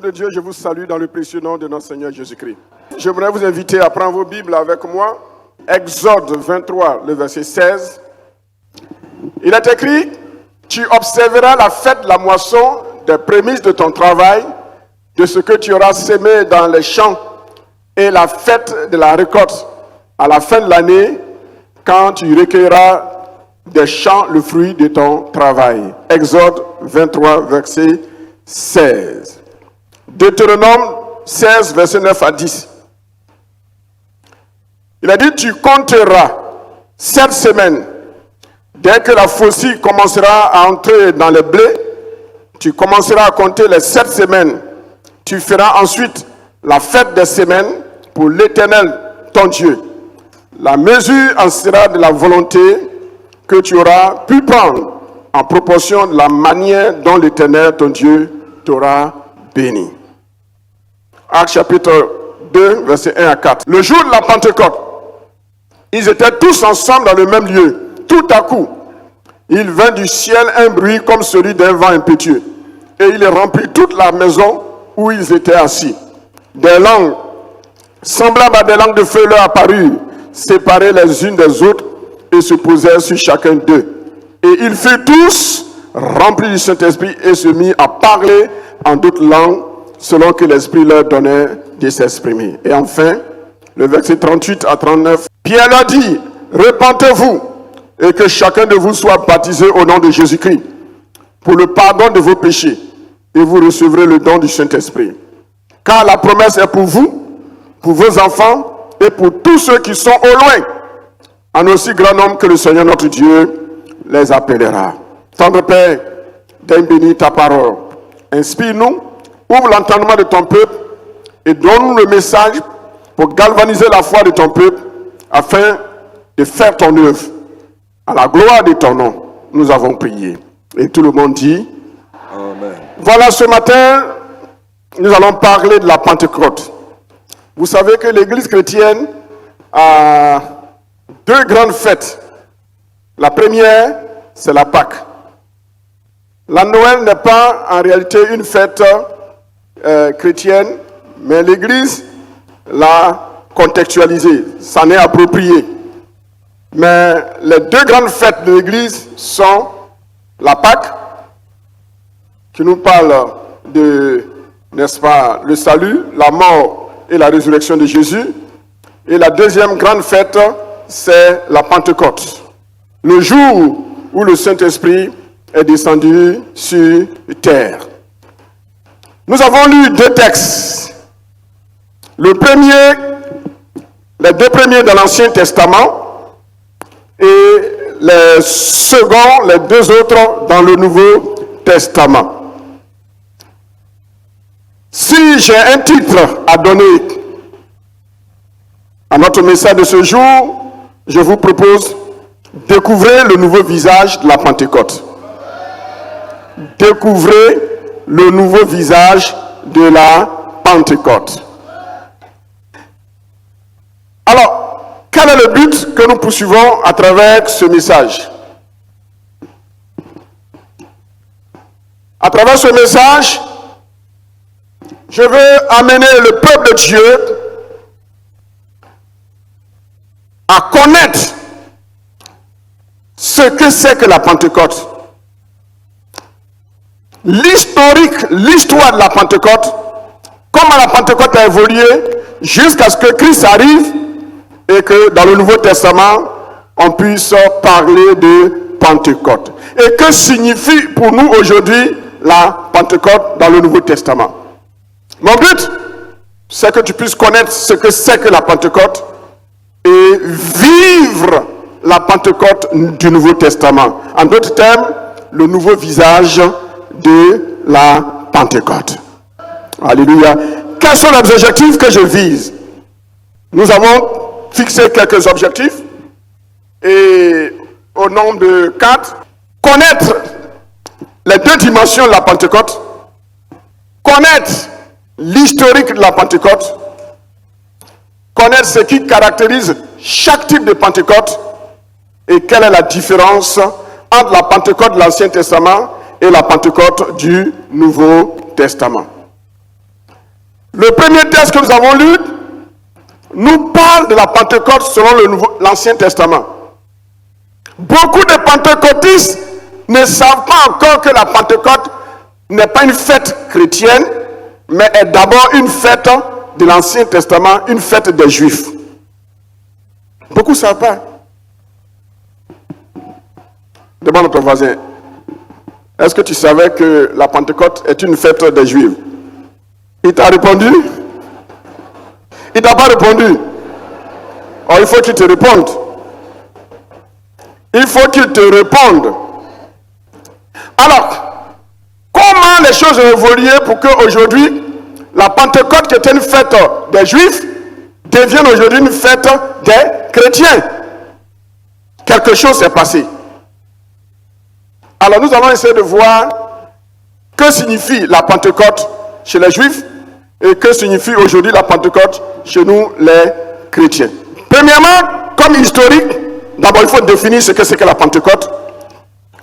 de Dieu, je vous salue dans le précieux nom de notre Seigneur Jésus-Christ. Je voudrais vous inviter à prendre vos Bibles avec moi. Exode 23, le verset 16. Il est écrit, « Tu observeras la fête de la moisson des prémices de ton travail, de ce que tu auras sémé dans les champs, et la fête de la récolte à la fin de l'année, quand tu recueilleras des champs le fruit de ton travail. » Exode 23, verset 16. Deutéronome 16, verset 9 à 10. Il a dit, tu compteras 7 semaines. Dès que la faucille commencera à entrer dans les blés, tu commenceras à compter les 7 semaines. Tu feras ensuite la fête des semaines pour l'Éternel, ton Dieu. La mesure en sera de la volonté que tu auras pu prendre en proportion de la manière dont l'Éternel, ton Dieu, t'aura béni. Actes chapitre 2, verset 1 à 4. Le jour de la Pentecôte, ils étaient tous ensemble dans le même lieu. Tout à coup, il vint du ciel un bruit comme celui d'un vent impétueux. Et il remplit toute la maison où ils étaient assis. Des langues, semblables à des langues de feu, leur apparurent, séparées les unes des autres, et se posèrent sur chacun d'eux. Et ils furent tous remplis du Saint-Esprit et se mirent à parler en d'autres langues, selon que l'Esprit leur donnait de s'exprimer. Et enfin, le verset 38 à 39, Pierre leur dit, repentez-vous et que chacun de vous soit baptisé au nom de Jésus-Christ pour le pardon de vos péchés et vous recevrez le don du Saint-Esprit. Car la promesse est pour vous, pour vos enfants et pour tous ceux qui sont au loin, en aussi grand nombre que le Seigneur notre Dieu les appellera. Tendre Père, donne béni ta parole. Inspire-nous, ouvre l'entendement de ton peuple et donne-nous le message pour galvaniser la foi de ton peuple afin de faire ton œuvre. À la gloire de ton nom, nous avons prié. Et tout le monde dit Amen. Voilà, ce matin, nous allons parler de la Pentecôte. Vous savez que l'Église chrétienne a 2 grandes fêtes. La première, c'est la Pâque. La Noël n'est pas en réalité une fête chrétienne, mais l'Église l'a contextualisée, s'en est appropriée. Mais les 2 grandes fêtes de l'Église sont la Pâque, qui nous parle de, n'est-ce pas, le salut, la mort et la résurrection de Jésus. Et la deuxième grande fête, c'est la Pentecôte. Le jour où le Saint-Esprit est descendu sur terre. Nous avons lu 2 textes. Le premier, les 2 premiers dans l'Ancien Testament et les seconds, les 2 autres dans le Nouveau Testament. Si j'ai un titre à donner à notre message de ce jour, je vous propose découvrez le nouveau visage de la Pentecôte. Découvrez le nouveau visage de la Pentecôte. Alors, quel est le but que nous poursuivons à travers ce message? À travers ce message, je veux amener le peuple de Dieu à connaître ce que c'est que la Pentecôte. L'histoire de la Pentecôte, comment la Pentecôte a évolué jusqu'à ce que Christ arrive et que dans le Nouveau Testament, on puisse parler de Pentecôte. Et que signifie pour nous aujourd'hui la Pentecôte dans le Nouveau Testament? Mon but, c'est que tu puisses connaître ce que c'est que la Pentecôte et vivre la Pentecôte du Nouveau Testament. En d'autres termes, le nouveau visage de la Pentecôte. Alléluia. Quels sont les objectifs que je vise? Nous avons fixé quelques objectifs et au nombre de 4. Connaître les 2 dimensions de la Pentecôte, connaître l'historique de la Pentecôte, connaître ce qui caractérise chaque type de Pentecôte et quelle est la différence entre la Pentecôte de l'Ancien Testament et la Pentecôte du Nouveau Testament. Le premier texte que nous avons lu nous parle de la Pentecôte selon l'Ancien Testament. Beaucoup de pentecôtistes ne savent pas encore que la Pentecôte n'est pas une fête chrétienne, mais est d'abord une fête de l'Ancien Testament, une fête des Juifs. Beaucoup ne savent pas. Demande à ton voisin, est-ce que tu savais que la Pentecôte est une fête des Juifs? Il t'a répondu? Il t'a pas répondu? Oh, il faut qu'il te réponde. Il faut qu'il te réponde. Alors, comment les choses ont évolué pour qu'aujourd'hui, la Pentecôte, qui était une fête des Juifs, devienne aujourd'hui une fête des chrétiens? Quelque chose s'est passé. Alors nous allons essayer de voir que signifie la Pentecôte chez les Juifs et que signifie aujourd'hui la Pentecôte chez nous les chrétiens. Premièrement, comme historique, d'abord il faut définir ce que c'est que la Pentecôte.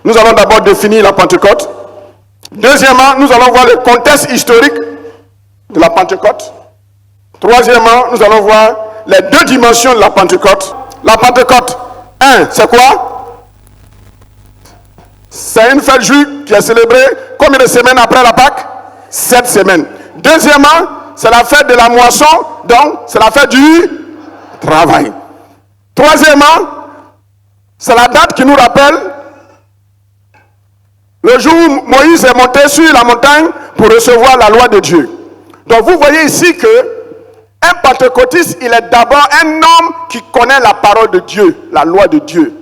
Nous allons d'abord définir la Pentecôte. Deuxièmement, nous allons voir le contexte historique de la Pentecôte. Troisièmement, nous allons voir les deux dimensions de la Pentecôte. La Pentecôte, c'est quoi? C'est une fête juive qui est célébrée combien de semaines après la Pâque? 7 semaines. Deuxièmement, c'est la fête de la moisson, donc c'est la fête du travail. Troisièmement, c'est la date qui nous rappelle le jour où Moïse est monté sur la montagne pour recevoir la loi de Dieu. Donc vous voyez ici que un pentecôtiste, il est d'abord un homme qui connaît la parole de Dieu, la loi de Dieu.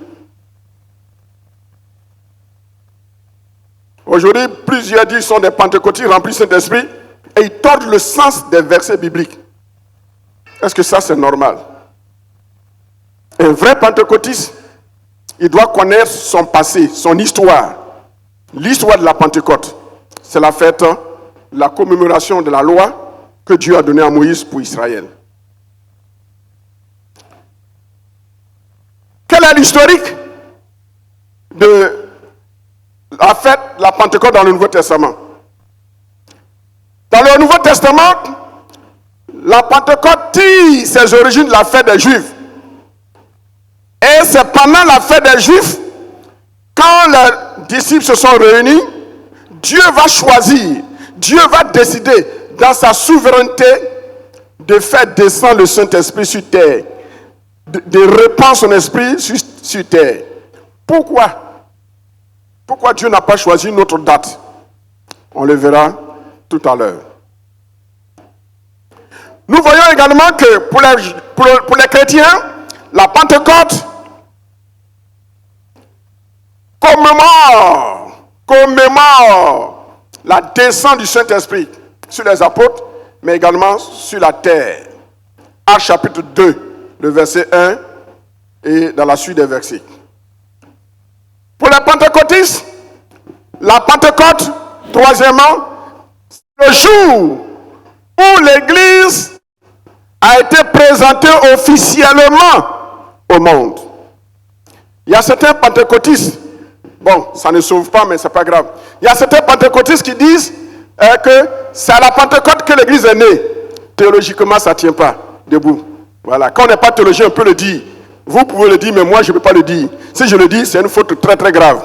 Aujourd'hui, plusieurs disent sont des pentecôtistes remplis de Saint-Esprit et ils tordent le sens des versets bibliques. Est-ce que ça c'est normal? Un vrai pentecôtiste, il doit connaître son passé, son histoire. L'histoire de la Pentecôte, c'est la fête, la commémoration de la loi que Dieu a donnée à Moïse pour Israël. Quel est l'historique de la fête de la Pentecôte dans le Nouveau Testament? Dans le Nouveau Testament, la Pentecôte tire ses origines de la fête des Juifs. Et c'est pendant la fête des Juifs, quand les disciples se sont réunis, Dieu va choisir, Dieu va décider dans sa souveraineté de faire descendre le Saint-Esprit sur terre, de répandre son esprit sur terre. Pourquoi? Pourquoi Dieu n'a pas choisi une autre date? On le verra tout à l'heure. Nous voyons également que pour les chrétiens, la Pentecôte commémore la descente du Saint-Esprit sur les apôtres, mais également sur la terre. Actes chapitre 2, le verset 1 et dans la suite des versets. Pour les pentecôtistes, la Pentecôte, troisièmement, c'est le jour où l'Église a été présentée officiellement au monde. Il y a certains pentecôtistes, bon, ça ne sauve pas, mais ce n'est pas grave. Il y a certains pentecôtistes qui disent que c'est à la Pentecôte que l'Église est née. Théologiquement, ça ne tient pas debout. Voilà. Quand on n'est pas théologien, on peut le dire. Vous pouvez le dire, mais moi, je ne peux pas le dire. Si je le dis, c'est une faute très, très grave.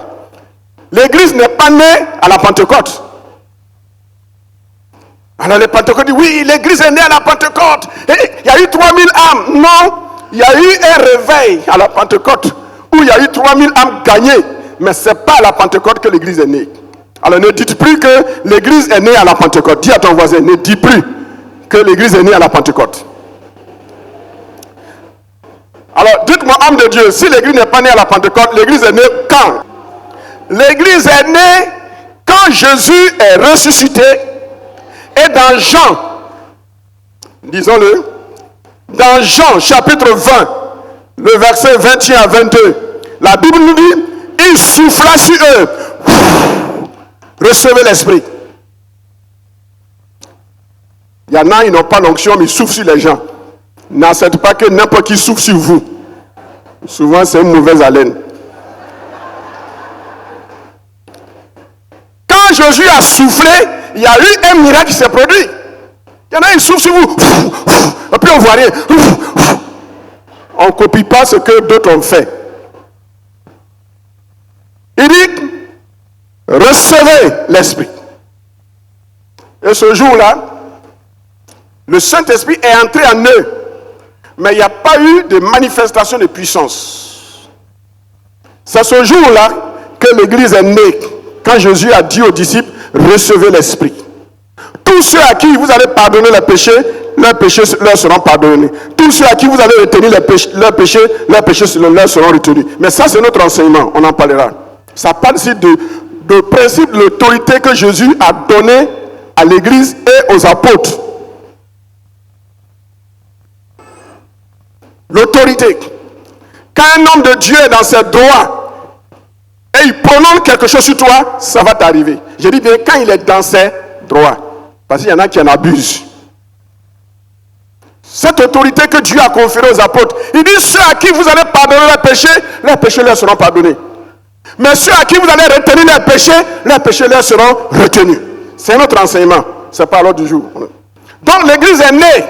L'Église n'est pas née à la Pentecôte. Alors les Pentecôtes disent, oui, l'Église est née à la Pentecôte. Et il y a eu 3000 âmes. Non, il y a eu un réveil à la Pentecôte où il y a eu 3000 âmes gagnées. Mais ce n'est pas à la Pentecôte que l'Église est née. Alors ne dites plus que l'Église est née à la Pentecôte. Dis à ton voisin, ne dis plus que l'Église est née à la Pentecôte. Alors dites-moi, homme de Dieu, si l'Église n'est pas née à la Pentecôte, l'Église est née quand? L'Église est née quand Jésus est ressuscité. Et dans Jean, disons-le, dans Jean chapitre 20, le verset 21 à 22, la Bible nous dit, il souffla sur eux, recevez l'Esprit. Il y en a, ils n'ont pas l'onction, mais ils soufflent sur les gens. N'acceptez pas que n'importe qui souffle sur vous. Souvent, c'est une mauvaise haleine. Quand Jésus a soufflé, il y a eu un miracle qui s'est produit. Il y en a, ils soufflent sur vous. Et puis on ne voit rien. On ne copie pas ce que d'autres ont fait. Il dit, recevez l'Esprit. Et ce jour-là, le Saint-Esprit est entré en eux. Mais il n'y a pas eu de manifestation de puissance. C'est ce jour-là que l'Église est née. Quand Jésus a dit aux disciples, recevez l'Esprit. Tous ceux à qui vous allez pardonner leurs péchés leur seront pardonnés. Tous ceux à qui vous allez retenir leurs péchés leur seront retenus. Mais ça, c'est notre enseignement, on en parlera. Ça parle ici de principe de l'autorité que Jésus a donné à l'Église et aux apôtres. L'autorité. Quand un homme de Dieu est dans ses droits et il prononce quelque chose sur toi, ça va t'arriver. Je dis bien quand il est dans ses droits. Parce qu'il y en a qui en abusent. Cette autorité que Dieu a conférée aux apôtres, il dit ceux à qui vous allez pardonner leurs péchés leur seront pardonnés. Mais ceux à qui vous allez retenir leurs péchés leur seront retenus. C'est notre enseignement. C'est pas l'ordre du jour. Donc l'Église est née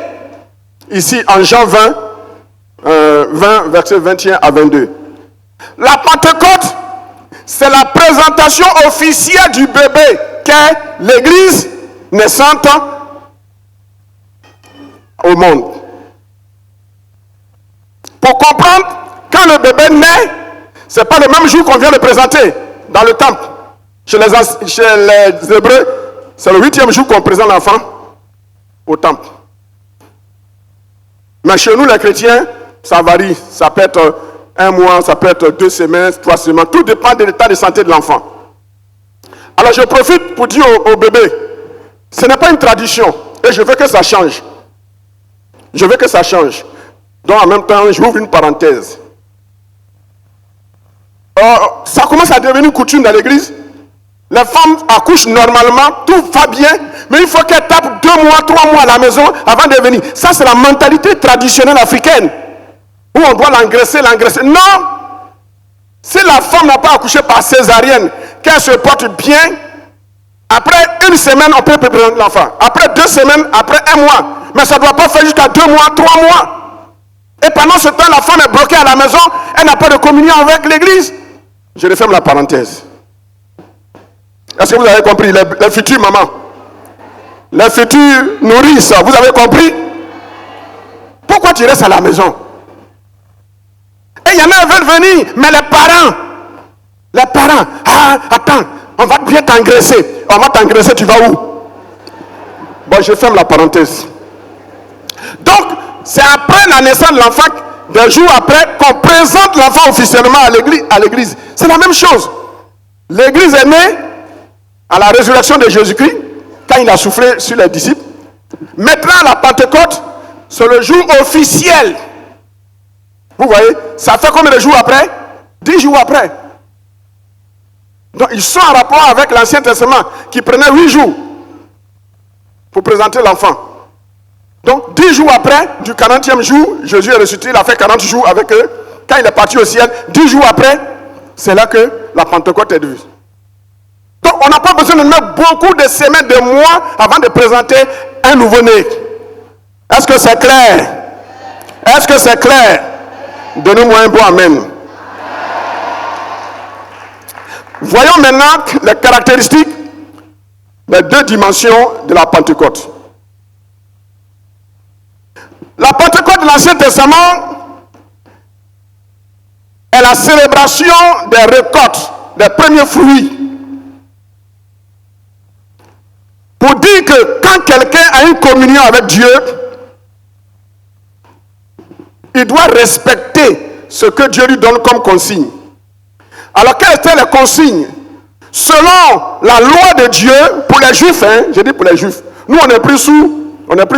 ici en Jean 20, versets 21 à 22. La Pentecôte, c'est la présentation officielle du bébé qu'est l'Église naissante au monde. Pour comprendre, quand le bébé naît, ce n'est pas le même jour qu'on vient le présenter dans le temple. Chez les Hébreux, c'est le 8e jour qu'on présente l'enfant au temple. Mais chez nous, les chrétiens, ça varie. Ça peut être 1 mois, ça peut être 2 semaines, 3 semaines. Tout dépend de l'état de santé de l'enfant. Alors je profite pour dire au bébé, ce n'est pas une tradition. Et je veux que ça change. Je veux que ça change. Donc en même temps, je ouvre une parenthèse. Ça commence à devenir une coutume dans l'église. Les femmes accouchent normalement, tout va bien, mais il faut qu'elles tapent 2 mois, 3 mois à la maison avant de venir. Ça, c'est la mentalité traditionnelle africaine. Où on doit l'engraisser. Non! Si la femme n'a pas accouché par césarienne, qu'elle se porte bien, après 1 semaine, on peut présenter l'enfant. Après 2 semaines, après 1 mois. Mais ça ne doit pas faire jusqu'à 2 mois, 3 mois. Et pendant ce temps, la femme est bloquée à la maison, elle n'a pas de communion avec l'église. Je referme la parenthèse. Est-ce que vous avez compris? Les futures mamans, les futures nourrices, vous avez compris? Pourquoi tu restes à la maison? Et il y en a qui veulent venir, mais les parents, attends, on va bien t'engraisser. On va t'engraisser, tu vas où? Bon, je ferme la parenthèse. Donc, c'est après la naissance de l'enfant, des jours après, qu'on présente l'enfant officiellement à l'église. C'est la même chose. L'église est née à la résurrection de Jésus-Christ, quand il a soufflé sur les disciples. Maintenant, la Pentecôte, c'est le jour officiel. Vous voyez, ça fait combien de jours après? 10 jours après. Donc, ils sont en rapport avec l'Ancien Testament, qui prenait 8 jours pour présenter l'enfant. Donc, 10 jours après, du 40e jour, Jésus est ressuscité, il a fait 40 jours avec eux. Quand il est parti au ciel, 10 jours après, c'est là que la Pentecôte est venue. Donc, on n'a pas besoin de mettre beaucoup de semaines, de mois avant de présenter un nouveau-né. Est-ce que c'est clair? Est-ce que c'est clair? Donnez-moi un bon amen. Voyons maintenant les caractéristiques des 2 dimensions de la Pentecôte. La Pentecôte de l'Ancien Testament est la célébration des récoltes, des premiers fruits. Pour dire que quand quelqu'un a une communion avec Dieu, il doit respecter ce que Dieu lui donne comme consigne. Alors, quelles étaient les consignes? Selon la loi de Dieu, pour les Juifs, j'ai dit pour les Juifs, nous on n'est plus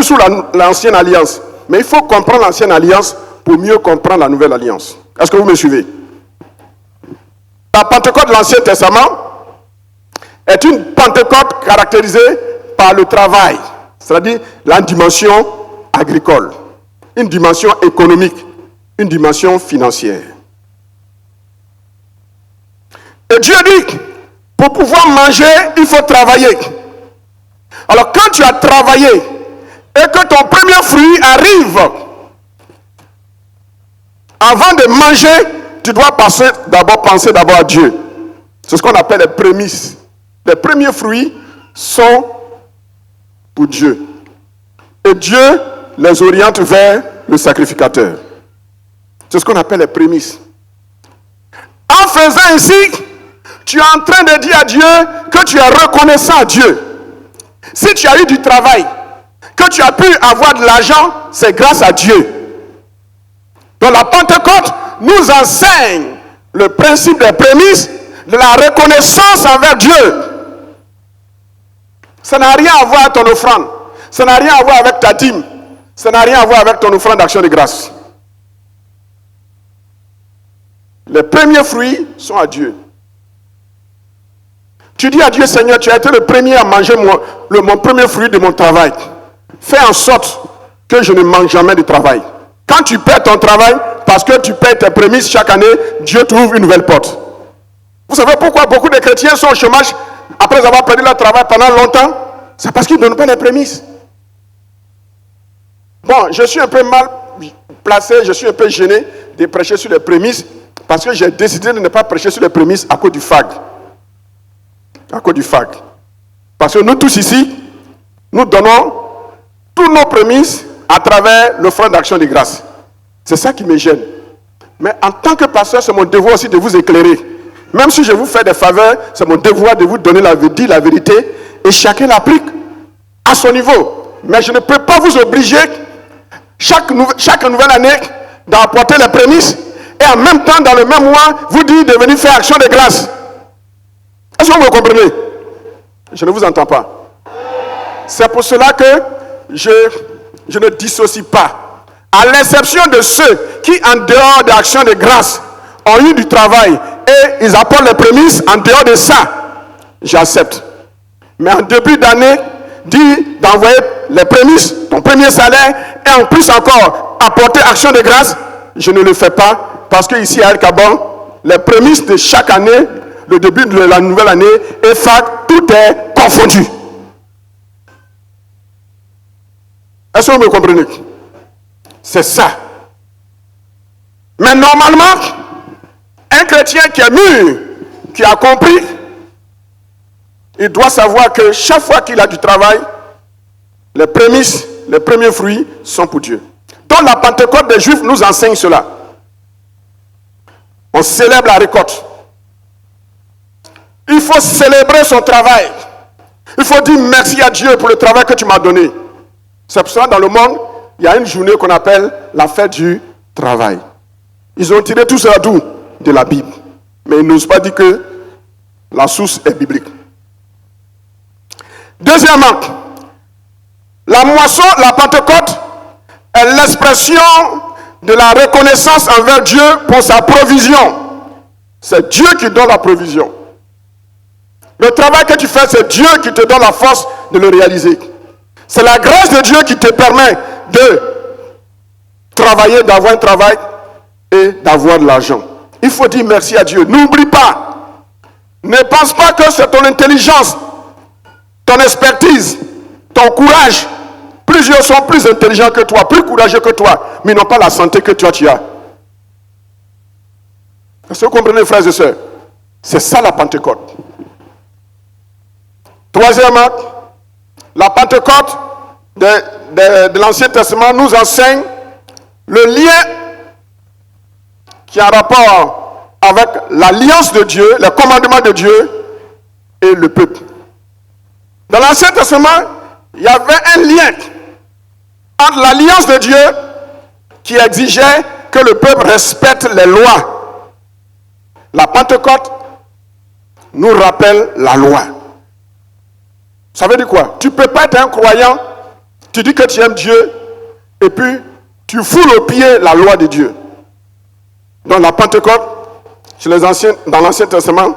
sous l'ancienne alliance. Mais il faut comprendre l'ancienne alliance pour mieux comprendre la nouvelle alliance. Est-ce que vous me suivez? La Pentecôte de l'Ancien Testament est une Pentecôte caractérisée par le travail, c'est-à-dire la dimension agricole, une dimension économique, une dimension financière. Et Dieu dit, pour pouvoir manger, il faut travailler. Alors quand tu as travaillé, et que ton premier fruit arrive, avant de manger, tu dois penser d'abord à Dieu. C'est ce qu'on appelle les prémices. Les premiers fruits sont pour Dieu. Et Dieu les oriente vers le sacrificateur. C'est ce qu'on appelle les prémices. En faisant ainsi, tu es en train de dire à Dieu que tu es reconnaissant à Dieu. Si tu as eu du travail, que tu as pu avoir de l'argent, c'est grâce à Dieu. Donc la Pentecôte nous enseigne le principe des prémices, de la reconnaissance envers Dieu. Ça n'a rien à voir avec ton offrande. Ça n'a rien à voir avec ta dîme. Ça n'a rien à voir avec ton offrande d'action de grâce. Les premiers fruits sont à Dieu. Tu dis à Dieu, Seigneur, tu as été le premier à manger mon premier fruit de mon travail. Fais en sorte que je ne mange jamais de travail. Quand tu perds ton travail, parce que tu payes tes prémices chaque année, Dieu t'ouvre une nouvelle porte. Vous savez pourquoi beaucoup de chrétiens sont au chômage après avoir perdu leur travail pendant longtemps? C'est parce qu'ils ne donnent pas les prémices. Bon, je suis un peu mal placé, je suis un peu gêné de prêcher sur les prémices parce que j'ai décidé de ne pas prêcher sur les prémices à cause du FAG. À cause du FAG. Parce que nous tous ici, nous donnons tous nos prémices à travers l'offrande d'action de grâce. C'est ça qui me gêne. Mais en tant que pasteur, c'est mon devoir aussi de vous éclairer. Même si je vous fais des faveurs, c'est mon devoir de vous donner la vérité et chacun l'applique à son niveau. Mais je ne peux pas vous obliger chaque nouvelle année d'apporter les prémices et en même temps, dans le même mois, vous dire de venir faire action de grâce. Est-ce que vous me comprenez? Je ne vous entends pas. C'est pour cela que je ne dissocie pas. À l'exception de ceux qui, en dehors de l'action de grâce, ont eu du travail et ils apportent les prémices, en dehors de ça, j'accepte. Mais en début d'année, dis d'envoyer les prémices, ton premier salaire, et en plus encore apporter action de grâce, je ne le fais pas parce que ici à El Gabon, les prémices de chaque année, le début de la nouvelle année, et FAC, tout est confondu. Est-ce que vous me comprenez? C'est ça. Mais normalement, un chrétien qui est mûr, qui a compris, il doit savoir que chaque fois qu'il a du travail, les prémices, les premiers fruits sont pour Dieu. Donc la Pentecôte des Juifs nous enseigne cela. On célèbre la récolte. Il faut célébrer son travail. Il faut dire merci à Dieu pour le travail que tu m'as donné. C'est pour ça dans le monde, il y a une journée qu'on appelle la fête du travail. Ils ont tiré tout cela d'où? De la Bible. Mais ils n'osent pas dire que la source est biblique. Deuxièmement, la moisson, la Pentecôte, est l'expression de la reconnaissance envers Dieu pour sa provision. C'est Dieu qui donne la provision. Le travail que tu fais, c'est Dieu qui te donne la force de le réaliser. C'est la grâce de Dieu qui te permet de travailler, d'avoir un travail et d'avoir de l'argent. Il faut dire merci à Dieu. N'oublie pas. Ne pense pas que c'est ton intelligence, ton expertise, ton courage. Plusieurs sont plus intelligents que toi, plus courageux que toi, mais n'ont pas la santé que toi tu as. Est-ce que vous comprenez, frères et sœurs? C'est ça la Pentecôte. Troisièmement, la Pentecôte de l'Ancien Testament nous enseigne le lien qui a rapport avec l'alliance de Dieu, le commandement de Dieu et le peuple. Dans l'Ancien Testament, il y avait un lien entre l'alliance de Dieu qui exigeait que le peuple respecte les lois. La Pentecôte nous rappelle la loi. Ça veut dire quoi? Tu ne peux pas être un croyant, tu dis que tu aimes Dieu, et puis tu foules au pied la loi de Dieu. Donc la Pentecôte, dans l'Ancien Testament,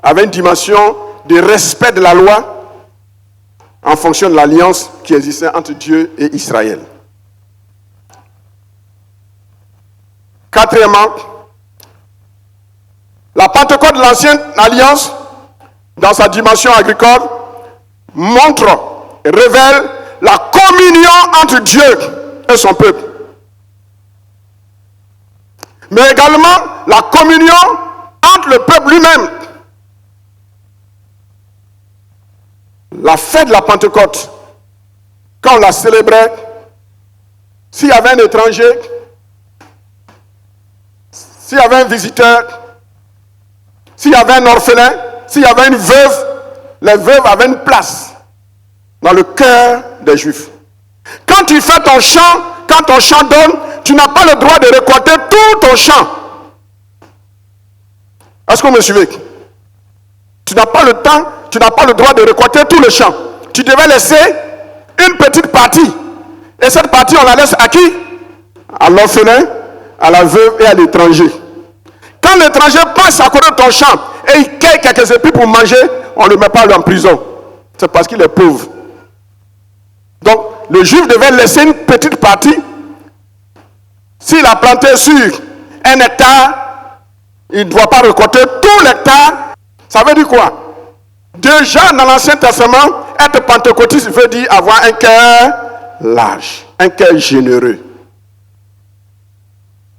avait une dimension de respect de la loi en fonction de l'alliance qui existait entre Dieu et Israël. Quatrièmement, la Pentecôte de l'Ancienne Alliance, dans sa dimension agricole, montre et révèle la communion entre Dieu et son peuple. Mais également la communion entre le peuple lui-même. La fête de la Pentecôte, quand on la célébrait, s'il y avait un étranger, s'il y avait un visiteur, s'il y avait un orphelin, s'il y avait une veuve, les veuves avaient une place dans le cœur des Juifs. Quand tu fais ton chant, quand ton chant donne, tu n'as pas le droit de récolter tout ton chant. Est-ce que vous me suivez? Tu n'as pas le temps, tu n'as pas le droit de récolter tout le champ. Tu devais laisser une petite partie. Et cette partie, on la laisse à qui? À l'orphelin, à la veuve et à l'étranger. Quand l'étranger passe à côté de ton champ et il cueille quelques épis pour manger, on ne le met pas en prison. C'est parce qu'il est pauvre. Donc, le juif devait laisser une petite partie. S'il a planté sur un hectare, il ne doit pas récolter tout l'hectare. Ça veut dire quoi? Déjà, dans l'Ancien Testament, être pentecôtiste veut dire avoir un cœur large, un cœur généreux.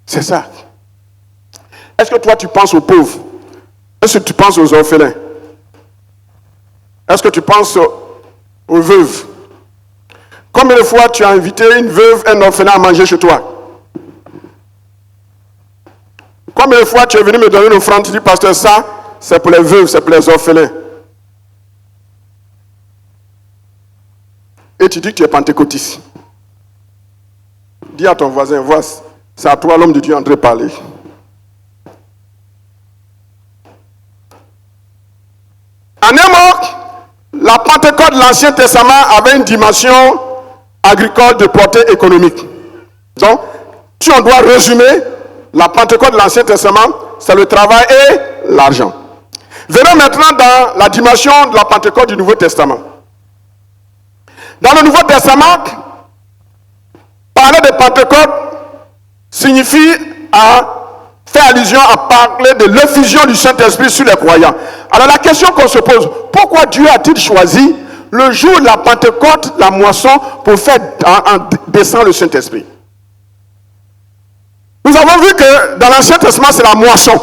C'est ça. Est-ce que toi, tu penses aux pauvres? Est-ce que tu penses aux orphelins? Est-ce que tu penses aux veuves? Combien de fois tu as invité une veuve, un orphelin à manger chez toi? Combien de fois tu es venu me donner une offrande, tu dis, pasteur, ça, c'est pour les veuves, c'est pour les orphelins. Et tu dis que tu es pentecôtiste. Dis à ton voisin, voici, c'est à toi l'homme de Dieu en train de parler. En un mot, la Pentecôte de l'Ancien Testament avait une dimension agricole de portée économique. Donc, si on doit résumer, la Pentecôte de l'Ancien Testament, c'est le travail et l'argent. Venons maintenant dans la dimension de la Pentecôte du Nouveau Testament. Dans le Nouveau Testament, parler de Pentecôte signifie faire allusion à parler de l'effusion du Saint-Esprit sur les croyants. Alors la question qu'on se pose, pourquoi Dieu a-t-il choisi le jour de la Pentecôte, la moisson, pour faire descendre le Saint-Esprit? Nous avons vu que dans l'Ancien Testament, c'est la moisson,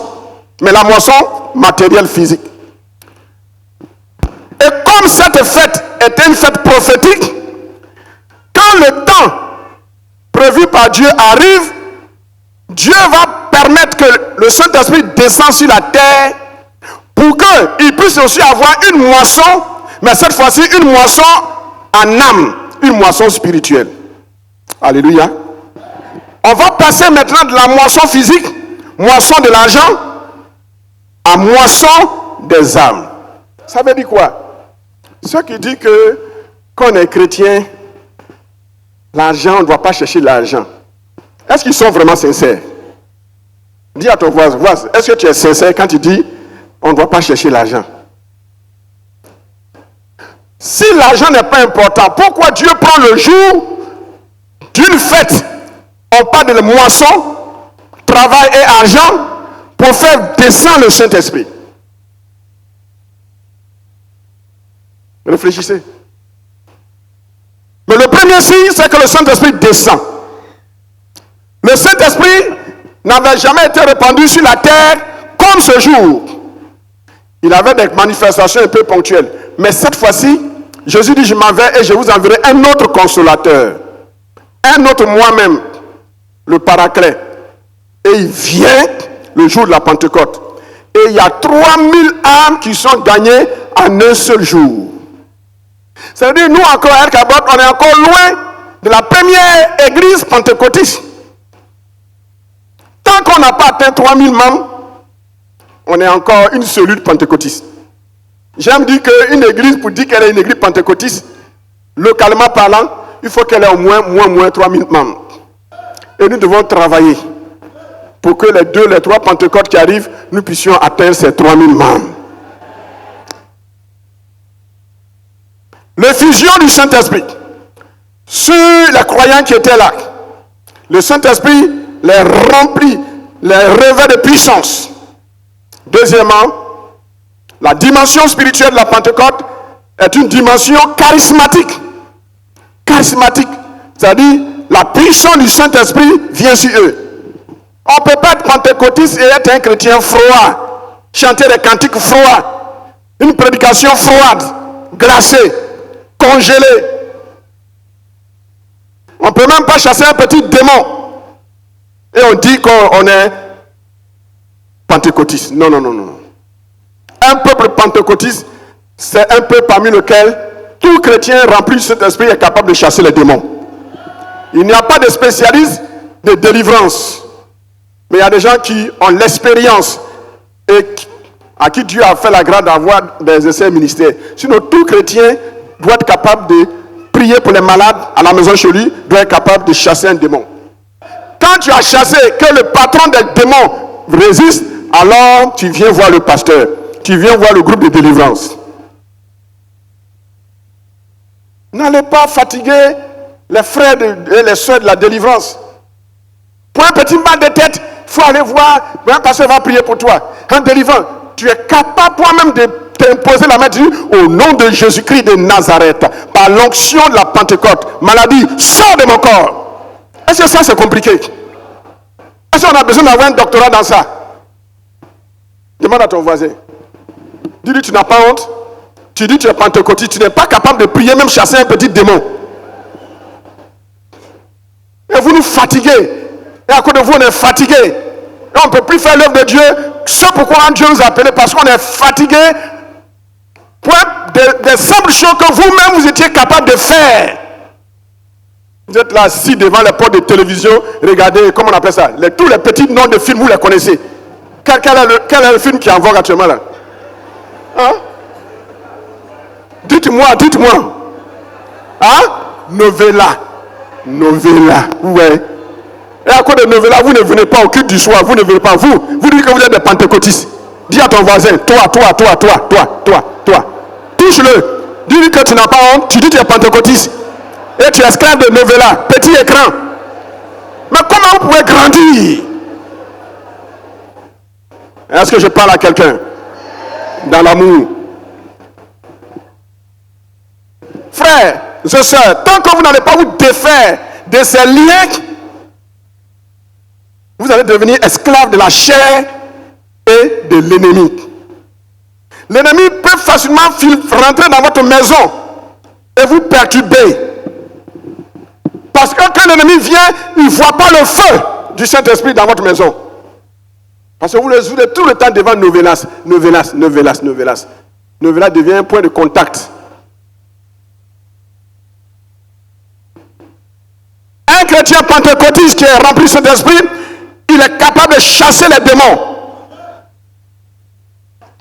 mais la moisson matérielle, physique. Et comme cette fête était une fête prophétique, quand le temps prévu par Dieu arrive, Dieu va permettre que le Saint-Esprit descende sur la terre pour qu'il puisse aussi avoir une moisson, mais cette fois-ci une moisson en âme, une moisson spirituelle. Alléluia. On va passer maintenant de la moisson physique, moisson de l'argent, à moisson des âmes. Ça veut dire quoi? Ceux qui disent que quand on est chrétien, l'argent, on ne doit pas chercher l'argent. Est-ce qu'ils sont vraiment sincères? Dis à ton voisin, est-ce que tu es sincère quand tu dis on ne doit pas chercher l'argent? Si l'argent n'est pas important, pourquoi Dieu prend le jour d'une fête, on parle de moisson, travail et argent, pour faire descendre le Saint-Esprit? Réfléchissez. Mais le premier signe, c'est que le Saint-Esprit descend. Le Saint-Esprit n'avait jamais été répandu sur la terre comme ce jour. Il avait des manifestations un peu ponctuelles. Mais cette fois-ci, Jésus dit, je m'en vais et je vous enverrai un autre consolateur. Un autre moi-même, le Paraclet. Et il vient le jour de la Pentecôte. Et il y a 3000 âmes qui sont gagnées en un seul jour. C'est-à-dire, nous encore, à El Kabot, on est encore loin de la première église pentecôtiste. Tant qu'on n'a pas atteint 3000 membres, on est encore une cellule pentecôtiste. J'aime dire qu'une église, pour dire qu'elle est une église pentecôtiste, localement parlant, il faut qu'elle ait au moins 3000 membres. Et nous devons travailler pour que les 3 Pentecôtes qui arrivent, nous puissions atteindre ces 3000 membres. L'effusion du Saint-Esprit sur les croyants qui étaient là. Le Saint-Esprit les remplit, les revêt de puissance. Deuxièmement, la dimension spirituelle de la Pentecôte est une dimension charismatique. charismatiques. C'est-à-dire, la puissance du Saint-Esprit vient sur eux. On ne peut pas être pentecôtiste et être un chrétien froid. Chanter des cantiques froids. Une prédication froide, glacée, congelée. On ne peut même pas chasser un petit démon. Et on dit qu'on est pentecôtiste. Non, non, non, non. Un peuple pentecôtiste, c'est un peuple parmi lequel tout chrétien rempli de cet esprit est capable de chasser les démons. Il n'y a pas de spécialistes de délivrance. Mais il y a des gens qui ont l'expérience et à qui Dieu a fait la grâce d'avoir des essais ministères. Sinon, tout chrétien doit être capable de prier pour les malades à la maison chez lui, doit être capable de chasser un démon. Quand tu as chassé, que le patron des démons résiste, alors tu viens voir le pasteur, tu viens voir le groupe de délivrance. N'allez pas fatiguer les frères et les soeurs de la délivrance. Pour un petit mal de tête, il faut aller voir, un pasteur va prier pour toi. Un délivrant, tu es capable toi-même de t'imposer la main, au nom de Jésus-Christ de Nazareth, par l'onction de la Pentecôte, maladie, sors de mon corps. Est-ce que ça c'est compliqué? Est-ce qu'on a besoin d'avoir un doctorat dans ça? Demande à ton voisin. Dis-lui, tu n'as pas honte. Tu dis, tu es pentecôtiste, tu n'es pas capable de prier, même chasser un petit démon. Et vous nous fatiguez. Et à cause de vous, on est fatigué. Et on ne peut plus faire l'œuvre de Dieu. C'est pourquoi Dieu nous a appelés, parce qu'on est fatigué pour des simples choses que vous-même vous étiez capable de faire. Vous êtes là assis devant les portes de télévision, regardez, comment on appelle ça, tous les petits noms de films, vous les connaissez. Quel est le film qui est en vogue actuellement là? Hein? Dites-moi. Hein? Novella. Ouais. Et à cause de Novella, vous ne venez pas au culte du soir, vous ne venez pas. Vous dites que vous êtes des pentecôtistes. Dis à ton voisin, toi. Touche-le. Dis-lui que tu n'as pas honte, tu dis que tu es pentecôtiste. Et tu es esclave de Novella, petit écran. Mais comment vous pouvez grandir? Est-ce que je parle à quelqu'un? Dans l'amour. Frères et sœurs, tant que vous n'allez pas vous défaire de ces liens, vous allez devenir esclave de la chair et de l'ennemi. L'ennemi peut facilement rentrer dans votre maison et vous perturber. Parce que quand l'ennemi vient, il ne voit pas le feu du Saint-Esprit dans votre maison. Parce que vous les ouvrez tout le temps devant Novelas. Novella devient un point de contact. Un chrétien pentecôtiste qui est rempli de Saint-Esprit, il est capable de chasser les démons.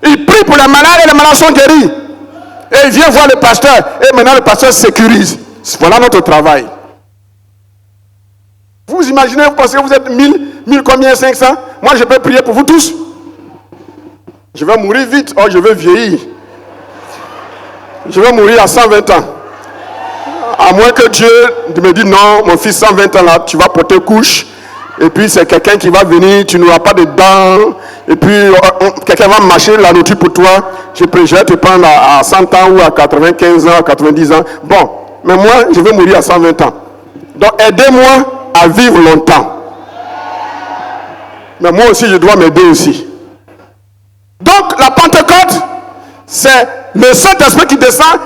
Il prie pour les malades et les malades sont guéris. Et il vient voir le pasteur. Et maintenant le pasteur sécurise. Voilà notre travail. Vous imaginez, vous pensez que vous êtes 1000 combien, 500? Moi je peux prier pour vous tous. Je vais mourir vite. Oh, je vais vieillir. Je vais mourir à 120 ans. À moins que Dieu me dise non, mon fils, 120 ans là, tu vas porter couche. Et puis c'est quelqu'un qui va venir, tu n'auras pas de dents. Et puis quelqu'un va marcher la nourriture pour toi. Je vais te prendre à 100 ans ou à 95 ans, à 90 ans. Bon, mais moi, je vais mourir à 120 ans. Donc aidez-moi à vivre longtemps. Mais moi aussi, je dois m'aider aussi. Donc la Pentecôte, c'est le Saint-Esprit qui descend.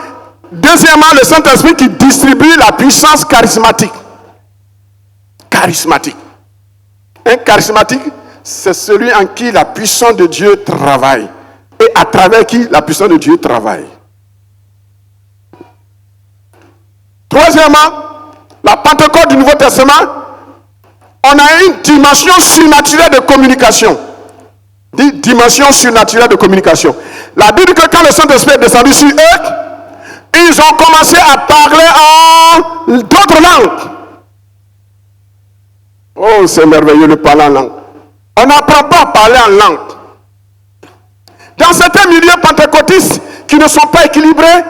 Deuxièmement, le Saint-Esprit qui distribue la puissance charismatique. Charismatique. Un charismatique, c'est celui en qui la puissance de Dieu travaille. Et à travers qui la puissance de Dieu travaille. Troisièmement, la Pentecôte du Nouveau Testament, on a une dimension surnaturelle de communication. Dimension surnaturelle de communication. La Bible dit que quand le Saint-Esprit est descendu sur eux, ils ont commencé à parler en d'autres langues. Oh, c'est merveilleux de parler en langue. On n'apprend pas à parler en langue. Dans certains milieux pentecôtistes qui ne sont pas équilibrés,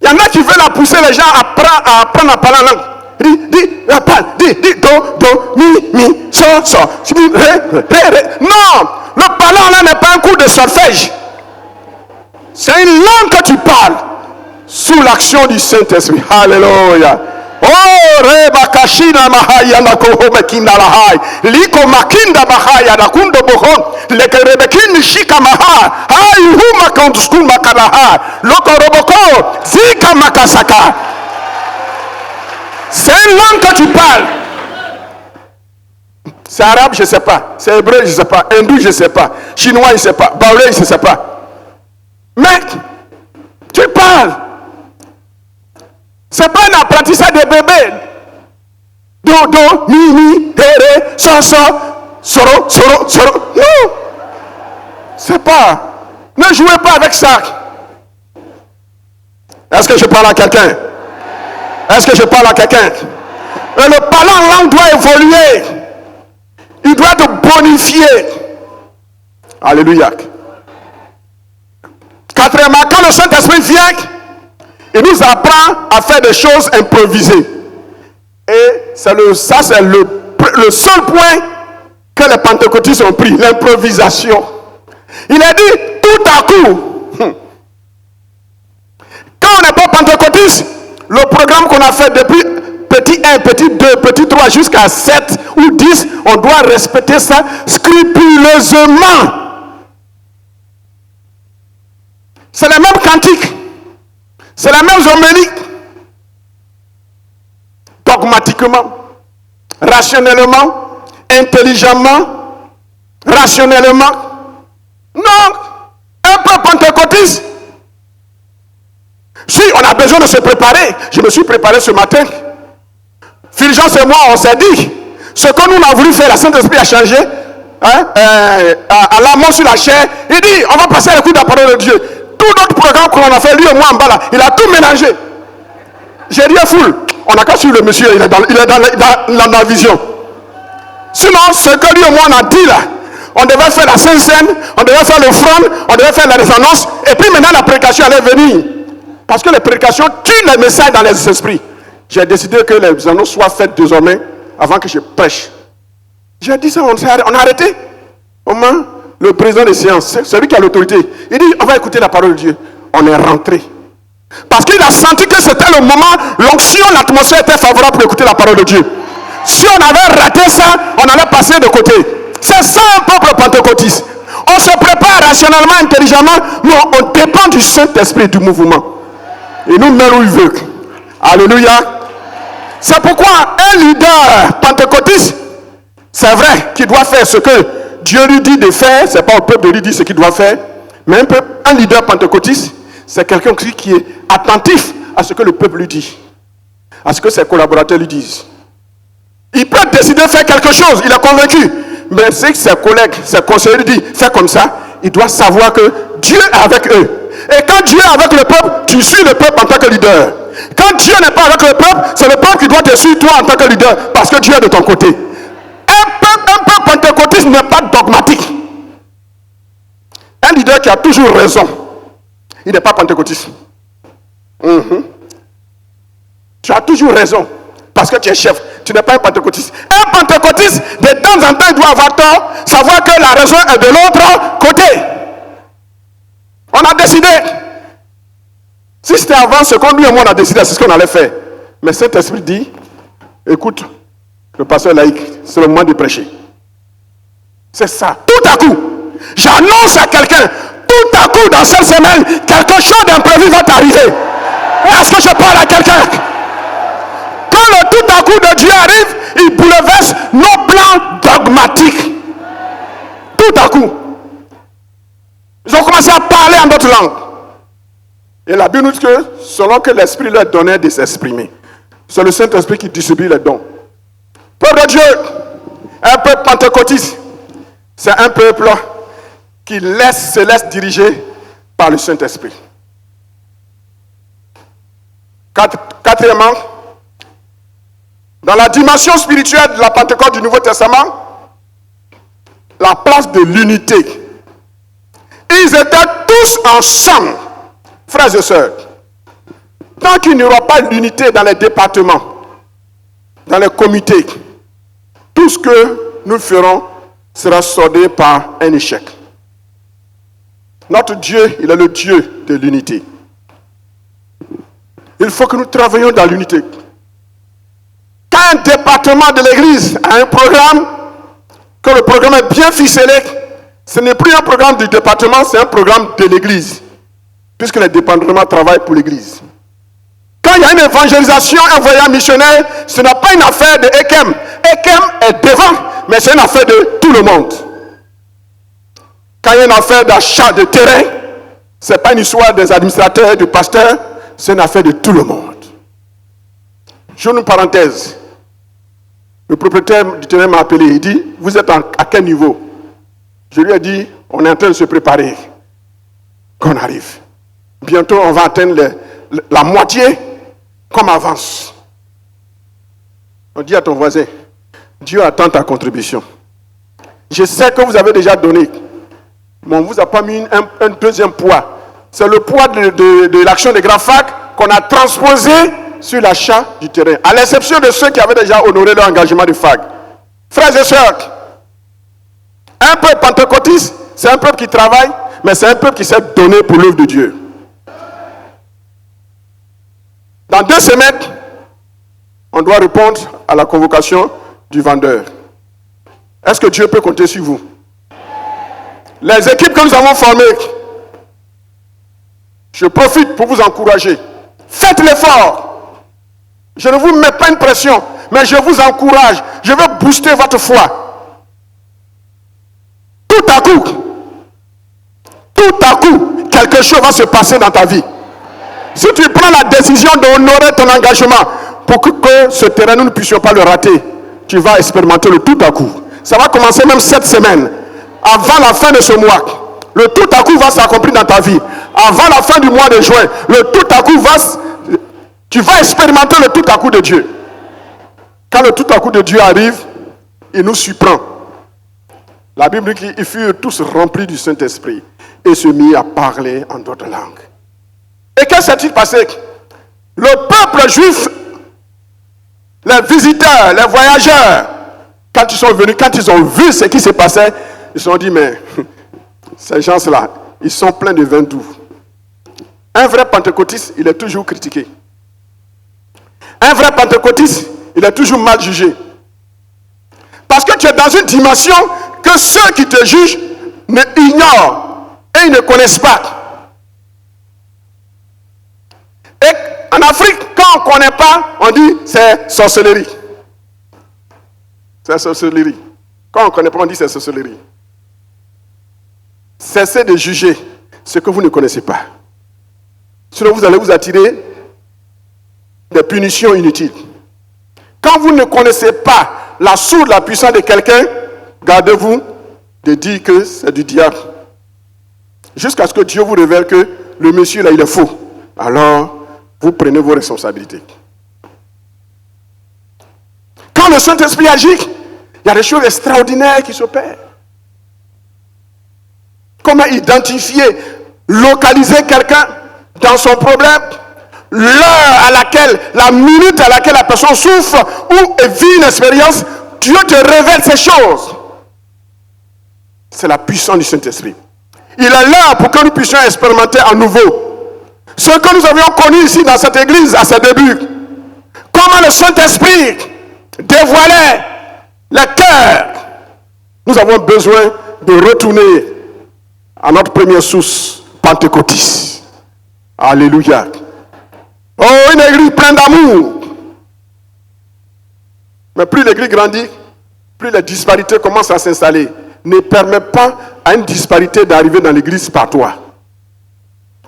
il y en a qui veulent pousser les gens à apprendre à parler en langue. Di, do, mi, so, ré. Non, le parler en langue n'est pas un cours de solfège. C'est une langue que tu parles sous l'action du Saint-Esprit. Alléluia. Oh, reba kashina mahaya na kohome kinda lahai. Liko makinda mahaya na kundo bohon. Leke rebekini shika maha. Hai huma konduskun makalaha. Loko roboko. Zika makasaka. C'est une langue que tu parles. C'est arabe, je ne sais pas. C'est hébreu, je ne sais pas. Hindou, je ne sais pas. Chinois, je ne sais pas. Baoulé, je ne sais pas. Mais, tu parles. Ce n'est pas un apprentissage de bébé. Do, do, mi, mi, ré, so, so, soro, soro, soro. Non. C'est pas. Ne jouez pas avec ça. Est-ce que je parle à quelqu'un? Est-ce que je parle à quelqu'un? Et le parlant en langue doit évoluer. Il doit être bonifié. Alléluia. Quatrièmement, quand le Saint-Esprit vient, il nous apprend à faire des choses improvisées. Et c'est le seul point que les pentecôtistes ont pris, l'improvisation. Il a dit tout à coup. Quand on n'est pas pentecôtiste, le programme qu'on a fait depuis petit 1, petit 2, petit 3 jusqu'à 7 ou 10, on doit respecter ça scrupuleusement. C'est la même cantique. C'est la même homélie. Dogmatiquement, rationnellement, intelligemment, rationnellement. Non, un peu pentecôtiste. Si on a besoin de se préparer, je me suis préparé ce matin. Fulgence et moi, on s'est dit, ce que nous avons voulu faire, la Saint-Esprit a changé, à l'amont sur la chair. Il dit, on va passer à l'écoute de la parole de Dieu. Tout notre programme qu'on a fait, lui et moi en bas là, il a tout mélangé. J'ai dit, foule, on n'a qu'à suivre le monsieur, il est dans la vision. Sinon, ce que lui et moi on a dit là, on devait faire la Sainte-Seine, on devait faire le front, on devait faire la résonance, et puis maintenant la prédication allait venir. Parce que les prédications tuent les messages dans les esprits. J'ai décidé que les annonces soient faites désormais avant que je prêche. J'ai dit ça, on a arrêté. Au moins, le président des séances, celui qui a l'autorité, il dit, on va écouter la parole de Dieu. On est rentré. Parce qu'il a senti que c'était le moment, l'onction, l'atmosphère était favorable pour écouter la parole de Dieu. Si on avait raté ça, on allait passer de côté. C'est ça un peuple pentecôtiste. On se prépare rationnellement, intelligemment, mais on dépend du Saint-Esprit, du mouvement. Et nous mène où il veut. Alléluia. C'est pourquoi un leader pentecôtiste, c'est vrai qu'il doit faire ce que Dieu lui dit de faire. C'est pas au peuple de lui dire ce qu'il doit faire. Mais un leader pentecôtiste, c'est quelqu'un qui est attentif à ce que le peuple lui dit. À ce que ses collaborateurs lui disent. Il peut décider de faire quelque chose, il est convaincu. Mais si ses collègues, ses conseillers lui disent, fais comme ça, il doit savoir que Dieu est avec eux. Et quand Dieu est avec le peuple, tu suis le peuple en tant que leader. Quand Dieu n'est pas avec le peuple, c'est le peuple qui doit te suivre toi en tant que leader, parce que Dieu est de ton côté. Un peuple pentecôtiste n'est pas dogmatique. Un leader qui a toujours raison, il n'est pas pentecôtiste. Tu as toujours raison, parce que tu es chef. Tu n'es pas un pentecôtiste. Un pentecôtiste, de temps en temps, il doit avoir tort, savoir que la raison est de l'autre côté. On a décidé. Si c'était avant ce qu'on lui et moi on a décidé, c'est ce qu'on allait faire. Mais cet esprit dit, écoute, le pasteur laïque, c'est le moment de prêcher. C'est ça. Tout à coup, j'annonce à quelqu'un, tout à coup dans cette semaine, quelque chose d'imprévu va t'arriver. Est-ce que je parle à quelqu'un? Quand le tout à coup de Dieu arrive, il bouleverse nos plans dogmatiques. Tout à coup. Ils ont commencé à parler en d'autres langues. Et la Bible nous dit que selon que l'Esprit leur donnait de s'exprimer, c'est le Saint-Esprit qui distribue les dons. Peuple de Dieu, un peuple pentecôtiste, c'est un peuple qui se laisse diriger par le Saint-Esprit. Quatrièmement, dans la dimension spirituelle de la Pentecôte du Nouveau Testament, la place de l'unité. Ils étaient tous ensemble, frères et sœurs. Tant qu'il n'y aura pas l'unité dans les départements, dans les comités, tout ce que nous ferons sera soldé par un échec. Notre Dieu, il est le Dieu de l'unité. Il faut que nous travaillions dans l'unité. Quand un département de l'église a un programme, que le programme est bien ficelé, ce n'est plus un programme du département, c'est un programme de l'église. Puisque les départements travaillent pour l'église. Quand il y a une évangélisation, un voyage missionnaire, ce n'est pas une affaire de Ekem. Ekem est devant, mais c'est une affaire de tout le monde. Quand il y a une affaire d'achat de terrain, ce n'est pas une histoire des administrateurs, du pasteur, c'est une affaire de tout le monde. J'ouvre une parenthèse. Le propriétaire du terrain m'a appelé, il dit, vous êtes à quel niveau? Je lui ai dit, on est en train de se préparer. Qu'on arrive. Bientôt, on va atteindre la moitié comme avance. On dit à ton voisin, Dieu attend ta contribution. Je sais que vous avez déjà donné, mais on ne vous a pas mis un deuxième poids. C'est le poids de l'action de Grafag qu'on a transposé sur l'achat du terrain, à l'exception de ceux qui avaient déjà honoré leur engagement de FAG. Frères et sœurs, un peuple pentecôtiste, c'est un peuple qui travaille, mais c'est un peuple qui sait donner pour l'œuvre de Dieu. Dans 2 semaines, on doit répondre à la convocation du vendeur. Est-ce que Dieu peut compter sur vous? Les équipes que nous avons formées, je profite pour vous encourager. Faites l'effort. Je ne vous mets pas une pression, mais je vous encourage. Je veux booster votre foi. Tout à coup, quelque chose va se passer dans ta vie. Si tu prends la décision d'honorer ton engagement pour que ce terrain, nous ne puissions pas le rater, tu vas expérimenter le tout à coup. Ça va commencer même cette semaine, avant la fin de ce mois. Le tout à coup va s'accomplir dans ta vie. Avant la fin du mois de juin, le tout à coup tu vas expérimenter le tout à coup de Dieu. Quand le tout à coup de Dieu arrive, il nous surprend. La Bible dit qu'ils furent tous remplis du Saint-Esprit et se mirent à parler en d'autres langues. Et qu'est-ce qui s'est-il passé? Le peuple juif, les visiteurs, les voyageurs, quand ils sont venus, quand ils ont vu ce qui se passait, ils se sont dit, mais ces gens-là, ils sont pleins de vin doux. Un vrai pentecôtiste, il est toujours critiqué. Un vrai pentecôtiste, il est toujours mal jugé. Parce que tu es dans une dimension que ceux qui te jugent ignorent et ils ne connaissent pas. Et en Afrique, quand on ne connaît pas, on dit c'est sorcellerie. C'est sorcellerie. Quand on ne connaît pas, on dit c'est sorcellerie. Cessez de juger ce que vous ne connaissez pas. Sinon, vous allez vous attirer des punitions inutiles. Quand vous ne connaissez pas la source de la puissance de quelqu'un, gardez-vous de dire que c'est du diable. Jusqu'à ce que Dieu vous révèle que le monsieur là, il est faux. Alors, vous prenez vos responsabilités. Quand le Saint-Esprit agit, il y a des choses extraordinaires qui s'opèrent. Comment identifier, localiser quelqu'un dans son problème, l'heure à laquelle, la minute à laquelle la personne souffre ou vit une expérience, Dieu te révèle ces choses. C'est la puissance du Saint-Esprit. Il est là pour que nous puissions expérimenter à nouveau ce que nous avions connu ici dans cette église à ses débuts. Comment le Saint-Esprit dévoilait les cœurs. Nous avons besoin de retourner à notre première source pentecôtiste. Alléluia. Oh, une église pleine d'amour. Mais plus l'église grandit, plus les disparités commencent à s'installer. Ne permet pas à une disparité d'arriver dans l'église par toi.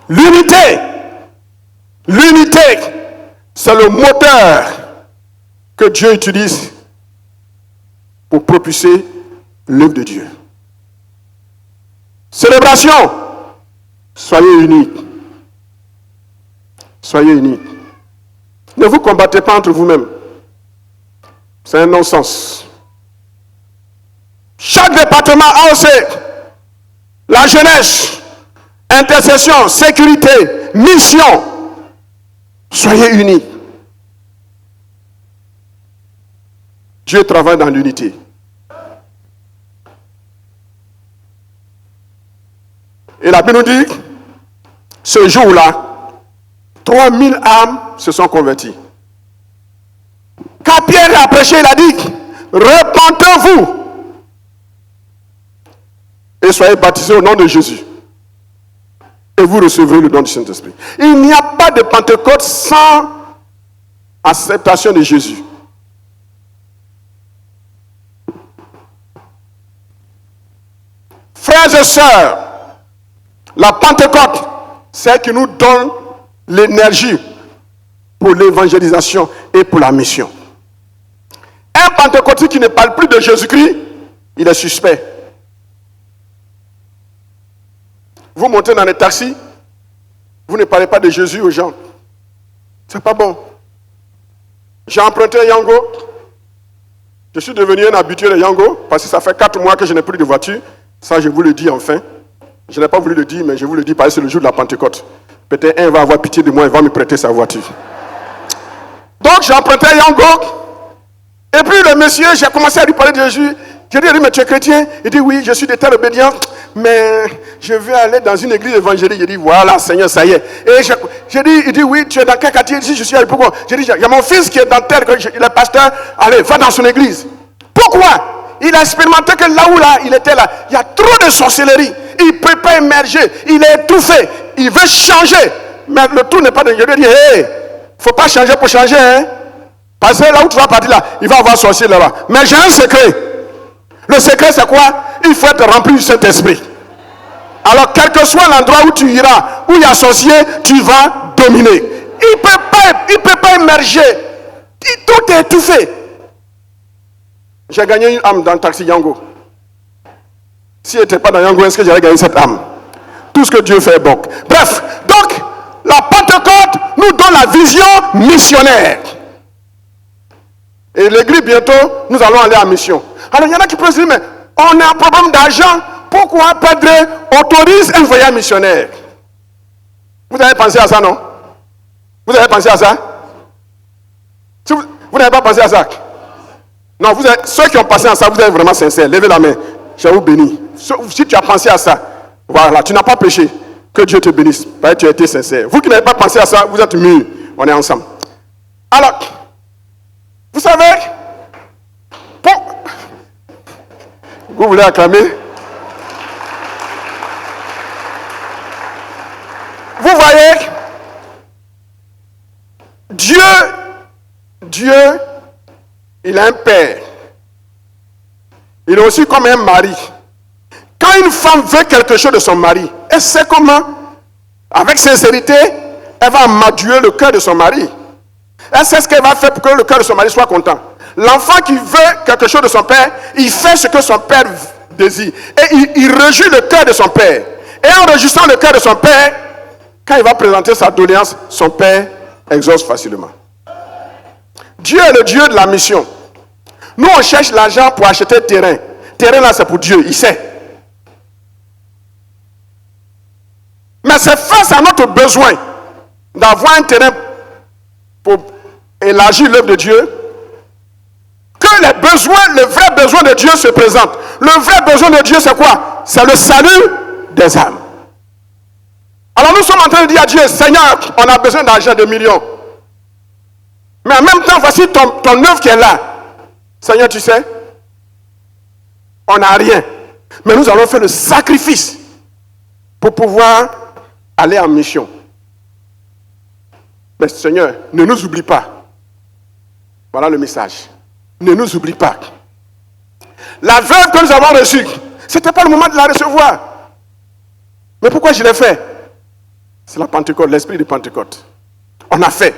L'unité, c'est le moteur que Dieu utilise pour propulser l'œuvre de Dieu. Célébration, soyez unis. Soyez unis. Ne vous combattez pas entre vous-mêmes. C'est un non-sens. Chaque département a aussi la jeunesse, intercession, sécurité, mission. Soyez unis. Dieu travaille dans l'unité. Et la Bible nous dit, ce jour-là, 3000 âmes se sont converties. Quand Quand Pierre a prêché, il a dit, repentez-vous et soyez baptisés au nom de Jésus. Et vous recevrez le don du Saint-Esprit. Il n'y a pas de Pentecôte sans acceptation de Jésus. Frères et sœurs, la Pentecôte, c'est elle qui nous donne l'énergie pour l'évangélisation et pour la mission. Un pentecôtiste qui ne parle plus de Jésus-Christ, il est suspect. Vous montez dans les taxis, vous ne parlez pas de Jésus aux gens. C'est pas bon. J'ai emprunté Yango. Je suis devenu un habitué de Yango parce que ça fait 4 mois que je n'ai plus de voiture. Ça, je vous le dis enfin. Je n'ai pas voulu le dire, mais je vous le dis parce que c'est le jour de la Pentecôte. Peut-être un va avoir pitié de moi et va me prêter sa voiture. Donc, j'ai emprunté Yango. Et puis, le monsieur, j'ai commencé à lui parler de Jésus. J'ai dit, mais tu es chrétien? Il dit, oui, je suis de terre obédiente, mais je veux aller dans une église évangélique. J'ai dit, voilà, Seigneur, ça y est. Et j'ai dit, il dit, oui, tu es dans quel quartier? Il dit, je suis à Yopougon. J'ai dit, il y a mon fils qui est dans terre, il est pasteur. Allez, va dans son église. Pourquoi? Il a expérimenté que là, il était là, il y a trop de sorcellerie. Il ne peut pas émerger. Il est étouffé. Il veut changer. Mais le tout n'est pas de... Je lui ai dit, il ne faut pas changer pour changer. Hein? Parce que là où tu vas partir là, il va avoir sorcier là-bas. Mais j'ai un secret. Le secret, c'est quoi? Il faut être rempli du Saint-Esprit. Alors, quel que soit l'endroit où tu iras, où il y a sorcier, tu vas dominer. Il ne peut pas émerger. Tout est étouffé. J'ai gagné une âme dans le taxi Yango. S'il n'était pas dans Yango, est-ce que j'aurais gagné cette âme? Tout ce que Dieu fait est bon. Bref, donc, la Pentecôte nous donne la vision missionnaire. Et l'église, bientôt, nous allons aller en mission. Alors, il y en a qui peuvent se dire, mais on a un problème d'argent. Pourquoi Pedro autorise un voyage missionnaire? Vous avez pensé à ça, non? Vous avez pensé à ça? Si vous n'avez pas pensé à ça? Non, ceux qui ont pensé à ça, vous êtes vraiment sincères. Levez la main. Je vous bénis. Si tu as pensé à ça, voilà, tu n'as pas péché. Que Dieu te bénisse. Parce que tu as été sincère. Vous qui n'avez pas pensé à ça, vous êtes mûrs. On est ensemble. Alors, vous savez, vous voulez acclamer? Vous voyez, Dieu, il a un père. Il est aussi comme un mari. Quand une femme veut quelque chose de son mari, elle sait comment, avec sincérité, elle va amadouer le cœur de son mari. Elle sait ce qu'elle va faire pour que le cœur de son mari soit content. L'enfant qui veut quelque chose de son père, il fait ce que son père désire. Et il réjouit le cœur de son père. Et en réjouissant le cœur de son père, quand il va présenter sa doléance, son père exauce facilement. Dieu est le Dieu de la mission. Nous, on cherche l'argent pour acheter terrain. Terrain là, c'est pour Dieu, il sait. Mais c'est face à notre besoin d'avoir un terrain pour élargir l'œuvre de Dieu que les besoins, le vrai besoin de Dieu se présente. Le vrai besoin de Dieu, c'est quoi? C'est le salut des âmes. Alors nous sommes en train de dire à Dieu, Seigneur, on a besoin d'argent de millions. Mais en même temps, voici ton œuvre qui est là. Seigneur, tu sais, on n'a rien. Mais nous allons faire le sacrifice pour pouvoir aller en mission. Mais Seigneur, ne nous oublie pas. Voilà le message. Ne nous oublie pas. La veuve que nous avons reçue, ce n'était pas le moment de la recevoir. Mais pourquoi je l'ai fait? C'est la Pentecôte, l'esprit de Pentecôte. On a fait.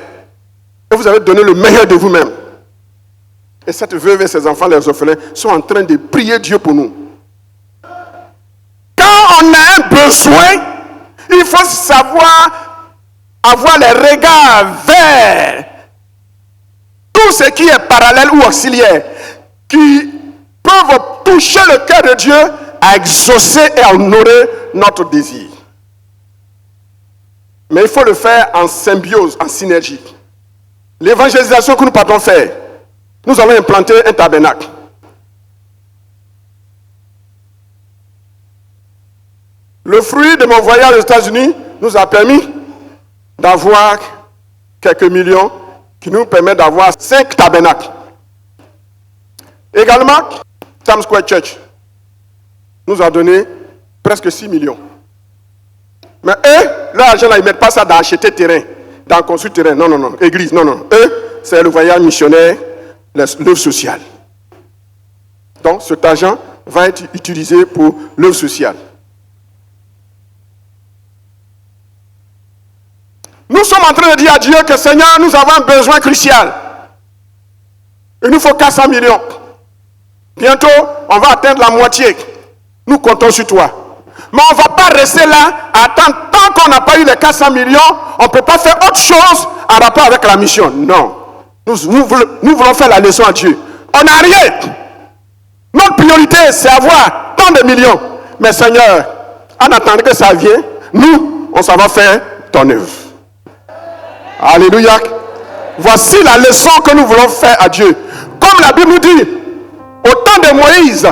Et vous avez donné le meilleur de vous-même. Et cette veuve et ses enfants, les orphelins, sont en train de prier Dieu pour nous. Quand on a un besoin, il faut savoir avoir les regards vers tout ce qui est parallèle ou auxiliaire, qui peuvent toucher le cœur de Dieu à exaucer et à honorer notre désir. Mais il faut le faire en symbiose, en synergie. L'évangélisation que nous partons faire, nous allons implanter un tabernacle. Le fruit de mon voyage aux États-Unis nous a permis d'avoir quelques millions qui nous permettent d'avoir 5 tabernacles. Également, Times Square Church nous a donné presque 6 millions. Mais eux, leur argent là, ils ne mettent pas ça dans acheter terrain, dans construire terrain. Non, non, non. Église, non, non. Eux, c'est le voyage missionnaire, l'œuvre sociale. Donc, cet argent va être utilisé pour l'œuvre sociale. Nous sommes en train de dire à Dieu que Seigneur, nous avons un besoin crucial. Il nous faut 400 millions. Bientôt, on va atteindre la moitié. Nous comptons sur toi. Mais on ne va pas rester là à attendre. Tant qu'on n'a pas eu les 400 millions, on ne peut pas faire autre chose en rapport avec la mission. Non. Nous voulons faire la leçon à Dieu. On n'a rien. Notre priorité, c'est avoir tant de millions. Mais Seigneur, en attendant que ça vienne, nous, on s'en va faire ton œuvre. Alléluia. Voici la leçon que nous voulons faire à Dieu. Comme la Bible nous dit, au temps de Moïse,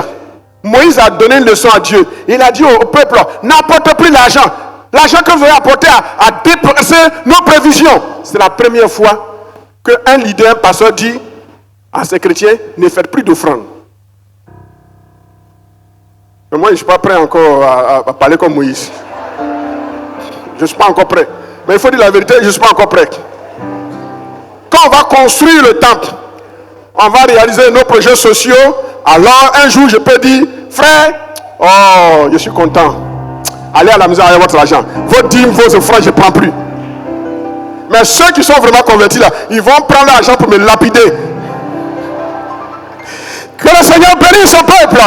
Moïse a donné une leçon à Dieu. Il a dit au peuple, n'apporte plus l'argent. L'argent que vous avez apporté a dépassé nos prévisions. C'est la première fois qu'un leader, un pasteur dit à ses chrétiens, ne faites plus d'offrande. Mais moi, je ne suis pas prêt encore à parler comme Moïse. Je ne suis pas encore prêt. Mais il faut dire la vérité, je ne suis pas encore prêt. Quand on va construire le temple, on va réaliser nos projets sociaux. Alors, un jour, je peux dire, frère, oh, je suis content. Allez à la maison avec votre argent. Vos dîmes, vos offrandes, je ne prends plus. Mais ceux qui sont vraiment convertis là, ils vont prendre l'argent pour me lapider. Que le Seigneur bénisse son peuple.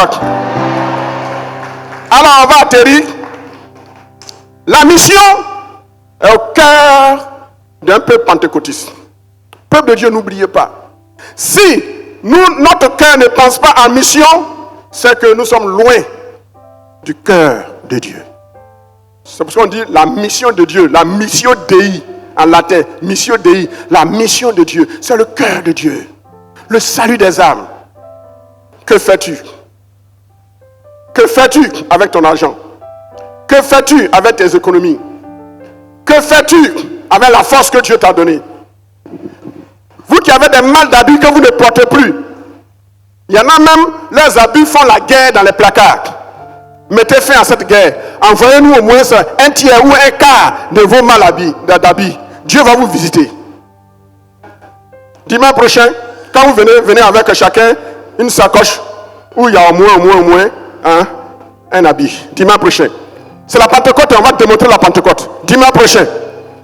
Alors, on va atterrir. La mission est au cœur d'un peuple pentecôtiste. Peuple de Dieu, n'oubliez pas. Si notre cœur ne pense pas en mission, c'est que nous sommes loin du cœur de Dieu. C'est pour ça qu'on dit la mission de Dieu, la mission Dei, en latin, mission Dei, la mission de Dieu, c'est le cœur de Dieu, le salut des âmes. Que fais-tu? Que fais-tu avec ton argent? Que fais-tu avec tes économies? Que fais-tu avec la force que Dieu t'a donnée? Vous qui avez des mal d'habits que vous ne portez plus, il y en a même, leurs habits font la guerre dans les placards. Mettez fin à cette guerre. Envoyez-nous au moins un tiers ou un quart de vos mal d'habits. Dieu va vous visiter. Dimanche prochain, quand vous venez avec chacun une sacoche où il y a au moins un habit. Dimanche prochain. C'est la Pentecôte et on va démontrer la Pentecôte. Dimanche prochain.